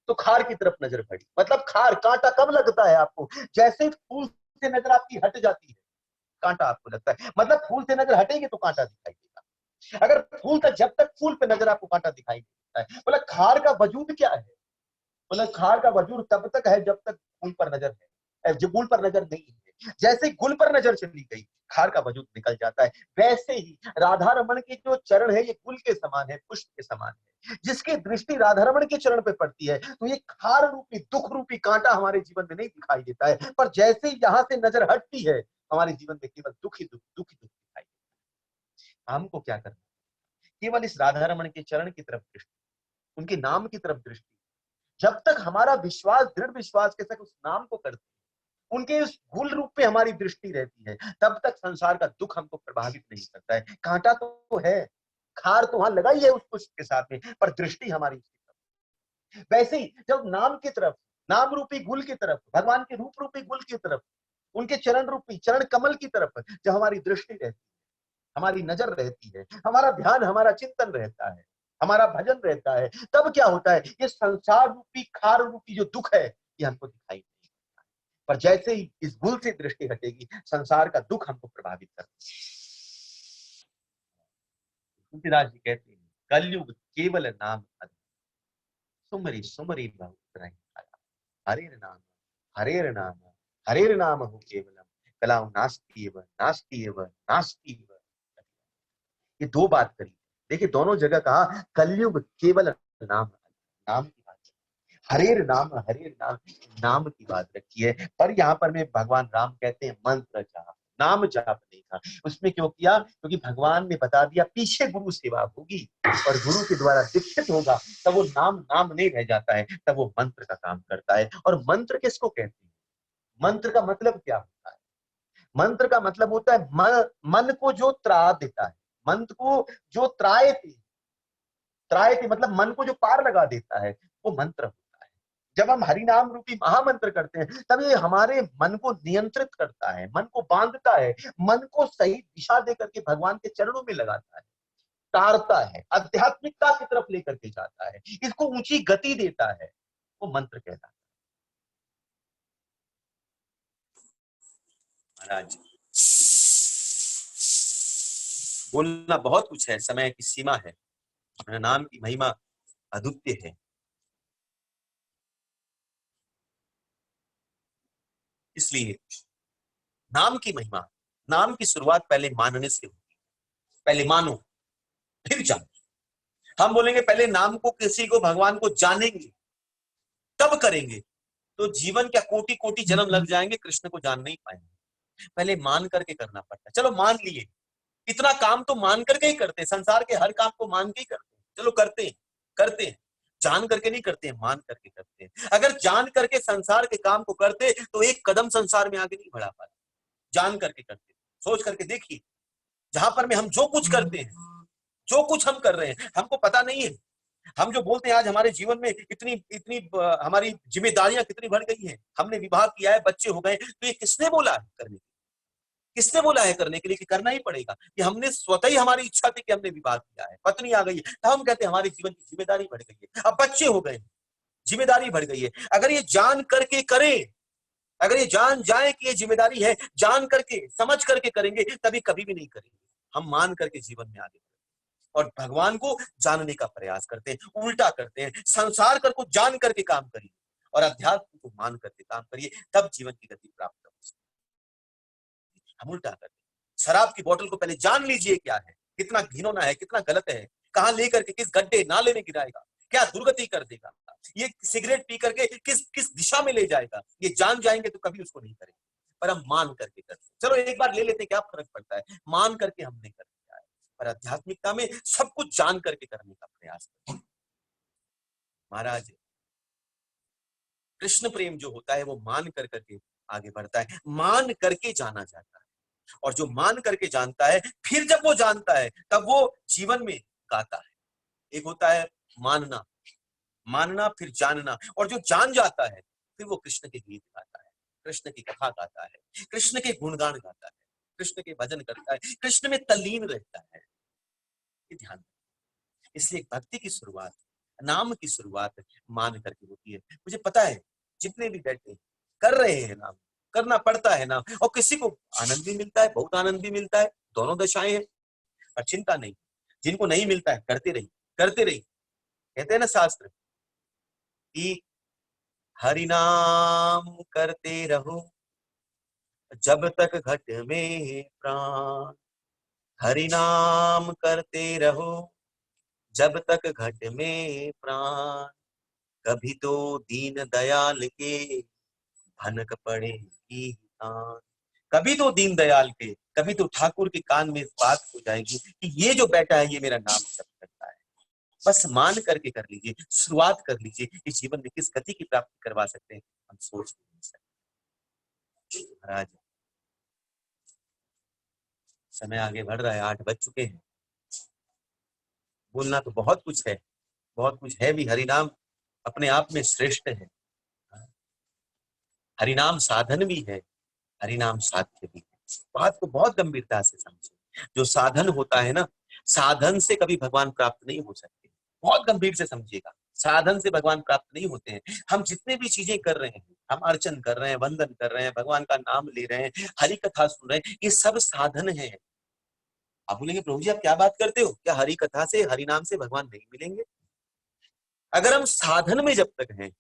तो खार की तरफ नजर पड़ी। मतलब खार, कांटा कब लगता है आपको? जैसे फूल से नजर आपकी हट जाती है, कांटा आपको लगता है। मतलब फूल से नजर हटेगी तो कांटा दिखाई देगा। अगर फूल तक, जब तक फूल पे नजर आपको कांटा दिखाई देता है। बोला खार का वजूद क्या है? बोला खार का वजूद तब तक है जब तक फूल पर नजर है, जो गुल पर नजर नहीं है। जैसे गुल पर नजर चली गई, खार का वजूद निकल जाता है। वैसे ही राधा रमन के जो चरण है, ये गुल के समान है, पुष्प के समान है। जिसकी दृष्टि राधा रमन के चरण पे पड़ती है, तो ये खार रूपी, दुख रूपी कांटा हमारे जीवन में नहीं दिखाई देता है। पर जैसे ही यहाँ से नजर हटती है, हमारे जीवन में केवल दुख ही दुख, दुख ही दुख दिखाई देता है। हमको क्या करना? केवल इस राधा रमन के चरण की तरफ दृष्टि, उनके नाम की तरफ दृष्टि। जब तक हमारा विश्वास, दृढ़ विश्वास के साथ उस नाम को करते हैं, उनके उस गुल रूप पे हमारी दृष्टि रहती है, तब तक संसार का दुख हमको प्रभावित नहीं करता है। कांटा तो है, खार तो वहां लगाई है उस पुष्प के साथ में, पर दृष्टि हमारी उसकी तरफ। वैसे ही जब नाम की तरफ, नाम रूपी गुल की तरफ, भगवान के रूप रूपी गुल की तरफ, उनके चरण रूपी चरण कमल की तरफ जब हमारी दृष्टि रहती है, हमारी नजर रहती है, हमारा ध्यान, हमारा चिंतन रहता है, हमारा भजन रहता है, तब क्या होता है? ये संसार रूपी खार रूपी जो दुख है, ये हमको दिखाई नहीं देता। पर जैसे ही इस गुल से दृष्टि हटेगी, संसार का दुख हमको प्रभावित करता है। तुलसीदास जी कहते हैं, कलयुग केवल नाम अधम, सुमरी सुमरी बहुत रही हरेर नाम, हरेर नाम, हरेर नाम हो केवलम, कलाउ नास्ति एव, नास्ति एव, नास्ति एव। ये दो बात करी। देखिए दोनों जगह कहा कलयुग केवल नाम, नाम की बात, हरेर नाम, हरेर नाम, नाम की बात रखी है। पर यहाँ पर में भगवान राम कहते हैं मंत्र जाप, नाम जाप नहीं था। उसमें क्यों किया? क्योंकि भगवान ने बता दिया पीछे गुरु सेवा होगी और गुरु के द्वारा दीक्षित होगा, तब वो नाम नाम नहीं रह जाता है, तब वो मंत्र का काम करता है। और मंत्र किसको कहते हैं? मंत्र का मतलब क्या होता है? मंत्र का मतलब होता है मन को जो त्रा देता है, मन को जो त्रायते मतलब मन को जो पार लगा देता है, वो मंत्र होता है। जब हम हरि नाम रूपी महामंत्र करते हैं, तब ये हमारे मन को नियंत्रित करता है, मन को बांधता है, मन को सही दिशा दे करके भगवान के चरणों में लगाता है, तारता है, आध्यात्मिकता की तरफ लेकर के जाता है, इसको ऊंची गति देता है, वो मंत्र कहलाता है। महाराज बोलना बहुत कुछ है, समय की सीमा है, नाम की महिमा अद्वितीय है। इसलिए नाम की महिमा, नाम की शुरुआत पहले मानने से होती है। पहले मानो फिर जानो। हम बोलेंगे पहले नाम को, किसी को, भगवान को जानेंगे तब करेंगे, तो जीवन क्या कोटि कोटि जन्म लग जाएंगे, कृष्ण को जान नहीं पाएंगे। पहले मान करके करना पड़ता है। चलो मान लिए, इतना काम तो मान करके ही करते हैं, संसार के हर काम को मान के ही करते हैं। चलो करते हैं, करते हैं, जान करके नहीं करते हैं, मान करके करते हैं। अगर जान करके संसार के काम को करते तो एक कदम संसार में आगे नहीं बढ़ा पाते। जान करके करते, सोच करके देखिए, जहां पर में हम जो कुछ करते हैं, जो कुछ हम कर रहे हैं, हमको पता नहीं है। हम जो बोलते हैं आज हमारे जीवन में इतनी इतनी हमारी जिम्मेदारियां कितनी बढ़ गई हैं, हमने विवाह किया है, बच्चे हो गए, तो ये किसने बोला है करने के लिए? किसने बोला है करने के लिए कि करना ही पड़ेगा? कि हमने स्वतः ही, हमारी इच्छा थी कि हमने विवाह किया है, पत्नी आ गई है, तो हम कहते हैं हमारे जीवन की जिम्मेदारी बढ़ गई है, अब बच्चे हो गए, जिम्मेदारी बढ़ गई है। अगर ये जान करके करें, अगर ये जान जाए कि ये जिम्मेदारी है, जान करके समझ करके करेंगे, तभी कभी भी नहीं करेंगे। हम मान करके जीवन में आगे और भगवान को जानने का प्रयास करते हैं, उल्टा करते हैं। संसार कर को जान करके काम करिए और अध्यात्म को मान करके काम करिए, तब जीवन की गति प्राप्त हो। हम उल्टा करते हैं। शराब की बोतल को पहले जान लीजिए क्या है, कितना घिनौना है, कितना गलत है, कहां लेकर के किस गड्ढे नाले में गिराएगा, क्या दुर्गति कर देगा, ये सिगरेट पी करके किस किस दिशा में ले जाएगा, ये जान जाएंगे तो कभी उसको नहीं करेंगे। पर हम मान करके करते हैं। चलो एक बार ले लेते, क्या फर्क पड़ता है, मान करके हम नहीं करते। पर आध्यात्मिकता में सब कुछ जान करके करने का प्रयास करते। महाराज कृष्ण प्रेम जो होता है वो मान कर करके आगे बढ़ता है, मान करके जाना जाता है। और जो मान करके जानता है, फिर जब वो जानता है तब वो जीवन में गाता है। एक होता है मानना, मानना फिर जानना, और जो जान जाता है फिर वो कृष्ण के गीत गाता है, कृष्ण की कथा गाता है, कृष्ण के गुणगान गाता है, कृष्ण के भजन करता है, कृष्ण में तल्लीन रहता है। ये ध्यान, इसलिए भक्ति की शुरुआत, नाम की शुरुआत मान करके होती है। मुझे पता है जितने भी बैठे कर रहे हैं नाम, करना पड़ता है नाम, और किसी को आनंद भी मिलता है, बहुत आनंद भी मिलता है, दोनों दशाएं हैं, पर चिंता नहीं। जिनको नहीं मिलता है करते रहिए, करते रहिए। कहते हैं ना शास्त्र कि हरि नाम करते रहो जब तक घट में प्राण, हरि नाम करते रहो जब तक घट में प्राण, कभी तो दीन दयाल के भनक पड़ेगी कान। कभी तो दीन दयाल के, कभी तो ठाकुर के कान में इस बात हो जाएगी कि ये जो बैठा है ये मेरा नाम जप करता है। बस मान करके कर लीजिए, शुरुआत कर लीजिए। इस जीवन में किस गति की प्राप्ति करवा सकते हैं हम सोच नहीं सकते। महाराज समय आगे बढ़ रहा है, 8 बज चुके हैं। बोलना तो बहुत कुछ है, बहुत कुछ है भी। हरिनाम अपने आप में श्रेष्ठ है, हरिनाम साधन भी है, हरिनाम साध्य भी है। बात को बहुत गंभीरता से समझिए। जो साधन होता है ना, साधन से कभी भगवान प्राप्त नहीं हो सकते। बहुत गंभीर से समझिएगा, साधन से भगवान प्राप्त नहीं होते हैं। हम जितने भी चीजें कर रहे हैं, हम अर्चन कर रहे हैं, वंदन कर रहे हैं, भगवान का नाम ले रहे हैं, हरि कथा सुन रहे हैं, ये सब साधन है। आप बोलेंगे प्रभु जी आप क्या बात करते हो, क्या हरि कथा से, हरि नाम से भगवान नहीं मिलेंगे? अगर हम साधन में जब तक हैं,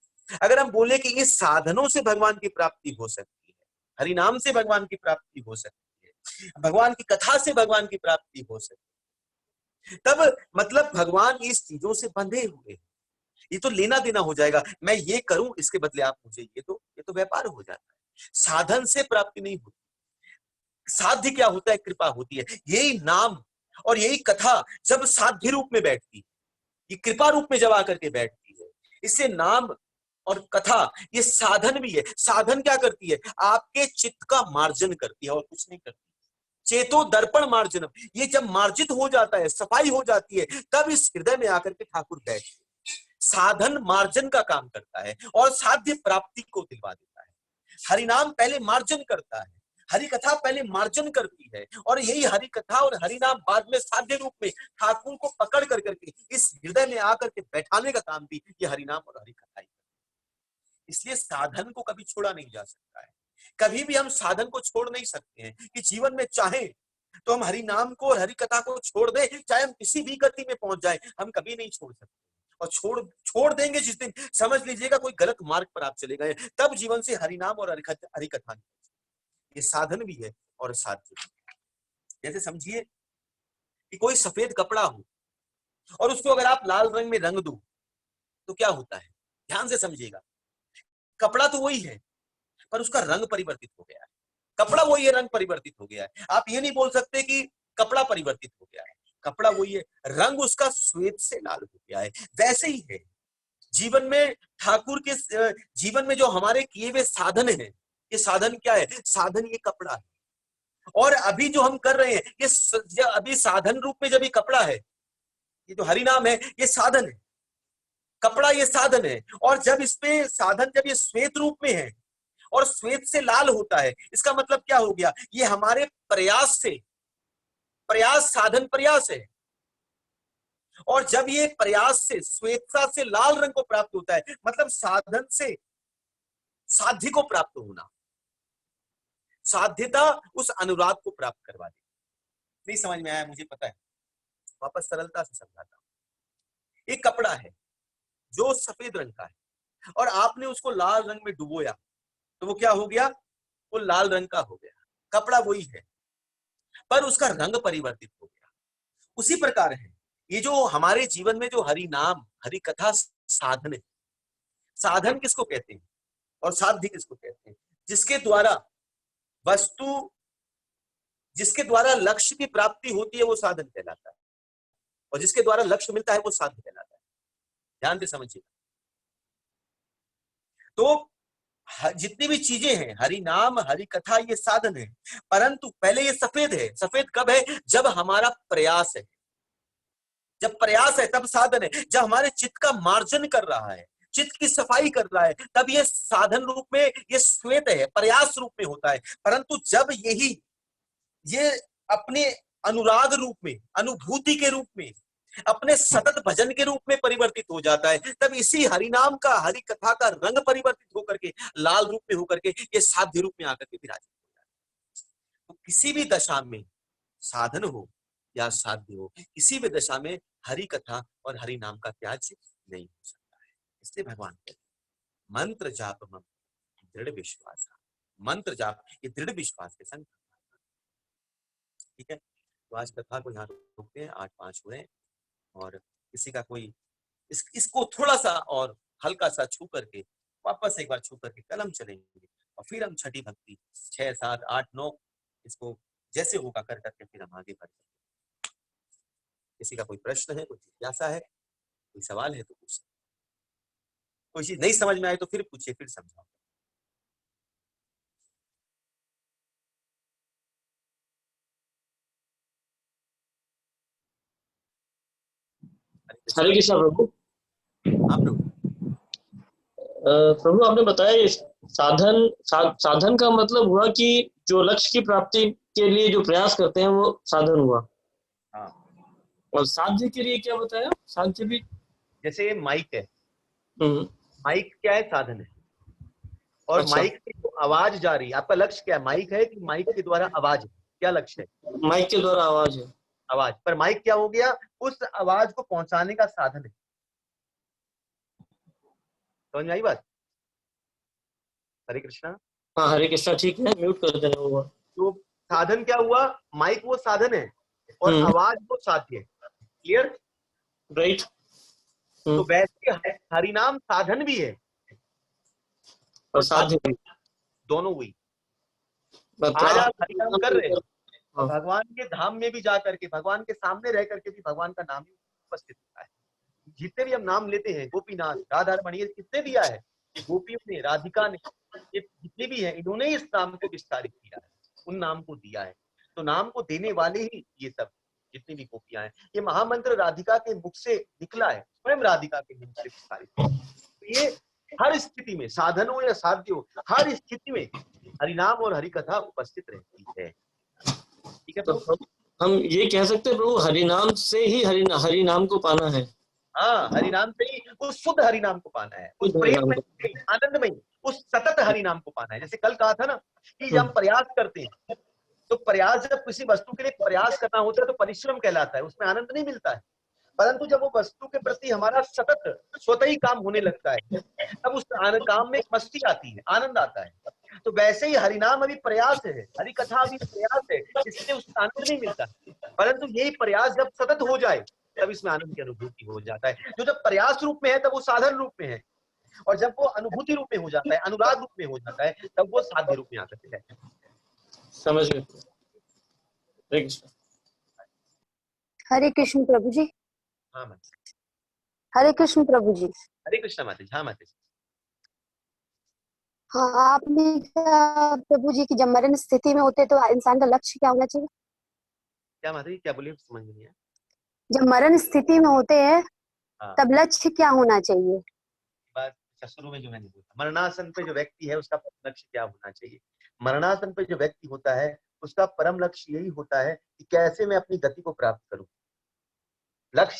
अगर हम बोले कि इस साधनों से भगवान की प्राप्ति हो सकती है, हरि नाम से भगवान की प्राप्ति हो सकती है, भगवान की कथा से भगवान की प्राप्ति हो सकती है, तब मतलब भगवान इस चीजों से बंधे हुए हैं। ये तो लेना देना हो जाएगा, मैं ये करूं इसके बदले आप मुझे ये दो, ये तो व्यापार हो जाता है। साधन से प्राप्ति नहीं होती। साध्य क्या होता है? कृपा होती है। यही नाम और यही कथा जब साध्य रूप में बैठती है, ये कृपा रूप में जब आकर के बैठती है, इससे नाम और कथा ये साधन भी है। साधन क्या करती है? आपके चित्त का मार्जन करती है और कुछ नहीं करती। चेतो दर्पण मार्जनम, ये जब मार्जित हो जाता है, सफाई हो जाती है, तब इस हृदय में आकर के ठाकुर बैठते हैं। साधन मार्जन का काम करता है और साध्य प्राप्ति को दिलवा देता है। हरिनाम पहले मार्जन करता है, हरि कथा पहले मार्जन करती है, और यही हरि कथा और हरि नाम बाद में साध्य रूप में ठाकुर को पकड़ कर करके इस हृदय में आकर के बैठाने का काम भी ये हरि नाम और हरि कथा ही। इसलिए साधन को कभी छोड़ा नहीं जा सकता है, कभी भी हम साधन को छोड़ नहीं सकते हैं कि जीवन में चाहे तो हम हरि नाम को और हरि कथा को छोड़ दें, चाहे हम किसी भी गति में पहुंच जाए, हम कभी नहीं छोड़ सकते। और छोड़ देंगे जिस दिन, समझ लीजिएगा कोई गलत मार्ग पर आप चले गए, तब जीवन से हरि नाम और हरि कथा। ये साधन भी है और साध्य भी है। जैसे समझिए कि कोई सफेद कपड़ा हो और उसको अगर आप लाल रंग में रंग दो तो क्या होता है? ध्यान से समझिएगा, कपड़ा तो वही है पर उसका रंग परिवर्तित हो गया है। कपड़ा वही है, रंग परिवर्तित हो गया है। आप ये नहीं बोल सकते कि कपड़ा परिवर्तित हो गया है, कपड़ा वही है, रंग उसका श्वेत से लाल हो गया है। वैसे ही है जीवन में, ठाकुर के जीवन में जो हमारे किए हुए साधन है, ये साधन क्या है? साधन ये कपड़ा है। और अभी जो हम कर रहे हैं ये अभी साधन रूप में जब ये कपड़ा है, ये जो हरि नाम है ये साधन है, कपड़ा ये साधन है। और जब इसमें साधन, जब ये श्वेत रूप में है और श्वेत से लाल होता है, इसका मतलब क्या हो गया? ये हमारे प्रयास से, प्रयास साधन प्रयास है, और जब ये प्रयास से श्वेतता से लाल रंग को प्राप्त होता है, मतलब साधन से साध्य को प्राप्त होना, साध्यता उस अनुराग को प्राप्त करवा दे। नहीं समझ में आया? मुझे पता है, वापस सरलता से समझाता हूं। एक कपड़ा है जो सफेद रंग का है और आपने उसको लाल रंग में डुबोया, तो वो क्या हो गया? वो लाल रंग का हो गया। कपड़ा वही है पर उसका रंग परिवर्तित हो गया। उसी प्रकार है ये जो हमारे जीवन में जो हरि नाम हरि कथा साधन है। साधन किसको कहते हैं और साध्य किसको कहते हैं? जिसके द्वारा वस्तु, जिसके द्वारा लक्ष्य की प्राप्ति होती है वो साधन कहलाता है, और जिसके द्वारा लक्ष्य मिलता है वो साध्य कहलाता है। ध्यान से समझिए। तो जितनी भी चीजें हैं, हरि नाम हरि कथा ये साधन है, परंतु पहले ये सफेद है। सफेद कब है? जब हमारा प्रयास है। जब प्रयास है तब साधन है। जब हमारे चित्त का मार्जन कर रहा है, चित्त की सफाई कर रहा है, तब ये साधन रूप में, ये श्वेत है, प्रयास रूप में होता है। परंतु जब ये अपने अनुराग रूप में, अनुभूति के रूप में, अपने सतत भजन के रूप में परिवर्तित हो जाता है, तब इसी हरिनाम का, हरि कथा का रंग परिवर्तित होकर के, लाल रूप में होकर के ये साध्य रूप में आकर के विराजित हो जाता है। तो किसी भी दशा में, साधन हो या साध्य हो, किसी भी दशा में हरि कथा और हरि नाम का त्याज्य नहीं हो सकता है। इसलिए भगवान कहते हैं मंत्र जाप मम दृढ़ विश्वास, मंत्र जाप ये दृढ़ विश्वास के संग। ठीक है, तो आज कथा को यहाँ रोकते हैं, 8:05 हुए और किसी का कोई इसको थोड़ा सा और हल्का सा छू करके वापस एक बार छू करके कलम चलेंगे और फिर हम छठी भक्ति 6, 7, 8, 9 इसको जैसे होगा कर करके फिर हम आगे बढ़ेंगे। किसी का कोई प्रश्न है, कोई जिज्ञासा है, कोई सवाल है तो पूछिए, कोई चीज नहीं समझ में आए तो फिर पूछिए, फिर समझाओ। हरे कृष्णा प्रभु। हाँ प्रभु। प्रभु आपने बताया ये साधन का मतलब हुआ कि जो लक्ष्य की प्राप्ति के लिए जो प्रयास करते हैं वो साधन हुआ। हाँ। और साध्य के लिए क्या बताया? साध्य भी जैसे माइक है, माइक क्या है? साधन है। और अच्छा। माइक की जो आवाज जा रही है, आपका लक्ष्य क्या है? माइक है कि माइक के द्वारा आवाज है? क्या लक्ष्य है? माइक के द्वारा आवाज है। आवाज। पर माइक क्या हो गया? उस आवाज को पहुंचाने का साधन है। समझ में आई बात? हरे कृष्णा। हाँ हरे कृष्णा, ठीक है, म्यूट कर देना होगा। तो साधन क्या हुआ? माइक वो साधन है और आवाज वो साध्य है। क्लियर? राइट। तो वैसे हरिनाम साधन भी है और साध्य भी, दोनों हुई। आज आप हरिनाम कर रहे हैं, भगवान के धाम में भी जा करके, भगवान के सामने रह करके भी भगवान का नाम ही उपस्थित होता है। जितने भी हम नाम लेते हैं, गोपीनाथ, राधारमण, ये कितने भी आए हैं, गोपियों ने, राधिका ने, ये जितने भी हैं, इन्होंने इस नाम को विस्तारित किया है, उन नाम को दिया है। तो नाम को देने वाले ही ये सब जितनी भी गोपियां हैं, ये महामंत्र राधिका के मुख से निकला है, स्वयं राधिका के मुख से विस्तारित। तो ये हर स्थिति में, साधन हो या साध्य हो, हर स्थिति में हरिनाम और हरि कथा उपस्थित रहती है। ठीक है, तो हम ये कह सकते हैं प्रभु हरिनाम से ही हरिनाम को पाना है। हाँ, हरिनाम से ही उस शुद्ध हरिनाम को पाना है, उस प्रेम में, आनंद में, उस सतत हरिनाम को पाना है। जैसे कल कहा था ना कि जब हम प्रयास करते हैं, तो प्रयास, जब किसी वस्तु के लिए प्रयास करना होता है तो परिश्रम कहलाता है, उसमें आनंद नहीं मिलता है। परंतु जब वो वस्तु के प्रति हमारा सतत स्वतः ही काम होने लगता है, तब उस काम में मस्ती आती है, आनंद आता है। तो वैसे ही हरिनाम अभी प्रयास है, हरि कथा अभी प्रयास है, इसलिए उसका आनंद नहीं मिलता। परंतु यही प्रयास जब सतत हो जाए तब इसमें आनंद की अनुभूति हो जाता है। जो जब प्रयास रूप में है तब वो साधन रूप में है, और जब वो अनुभूति रूप में हो जाता है, अनुराग रूप में हो जाता है, तब वो साध्य रूप में आकर के। समझ गए। हरे कृष्ण। हरे कृष्ण प्रभु जी। हाँ माता। हरे कृष्ण प्रभु जी। हरे कृष्ण माता जी। हाँ माता जी। हाँ, आपने कहा प्रभु जी कि जब मरण स्थिति में होते तो इंसान का लक्ष्य क्या होना चाहिए? क्या माता जी, क्या बोलिए, समझ में नहीं आया। जब मरण स्थिति में होते हैं हाँ। तब लक्ष्य क्या होना चाहिए? बात शुरू में जो मैंने बोला, मरणासन पे जो व्यक्ति है उसका लक्ष्य क्या होना चाहिए? मरणासन पे जो व्यक्ति होता है उसका परम लक्ष्य यही होता है कि कैसे मैं अपनी गति को प्राप्त करूं। लक्ष्य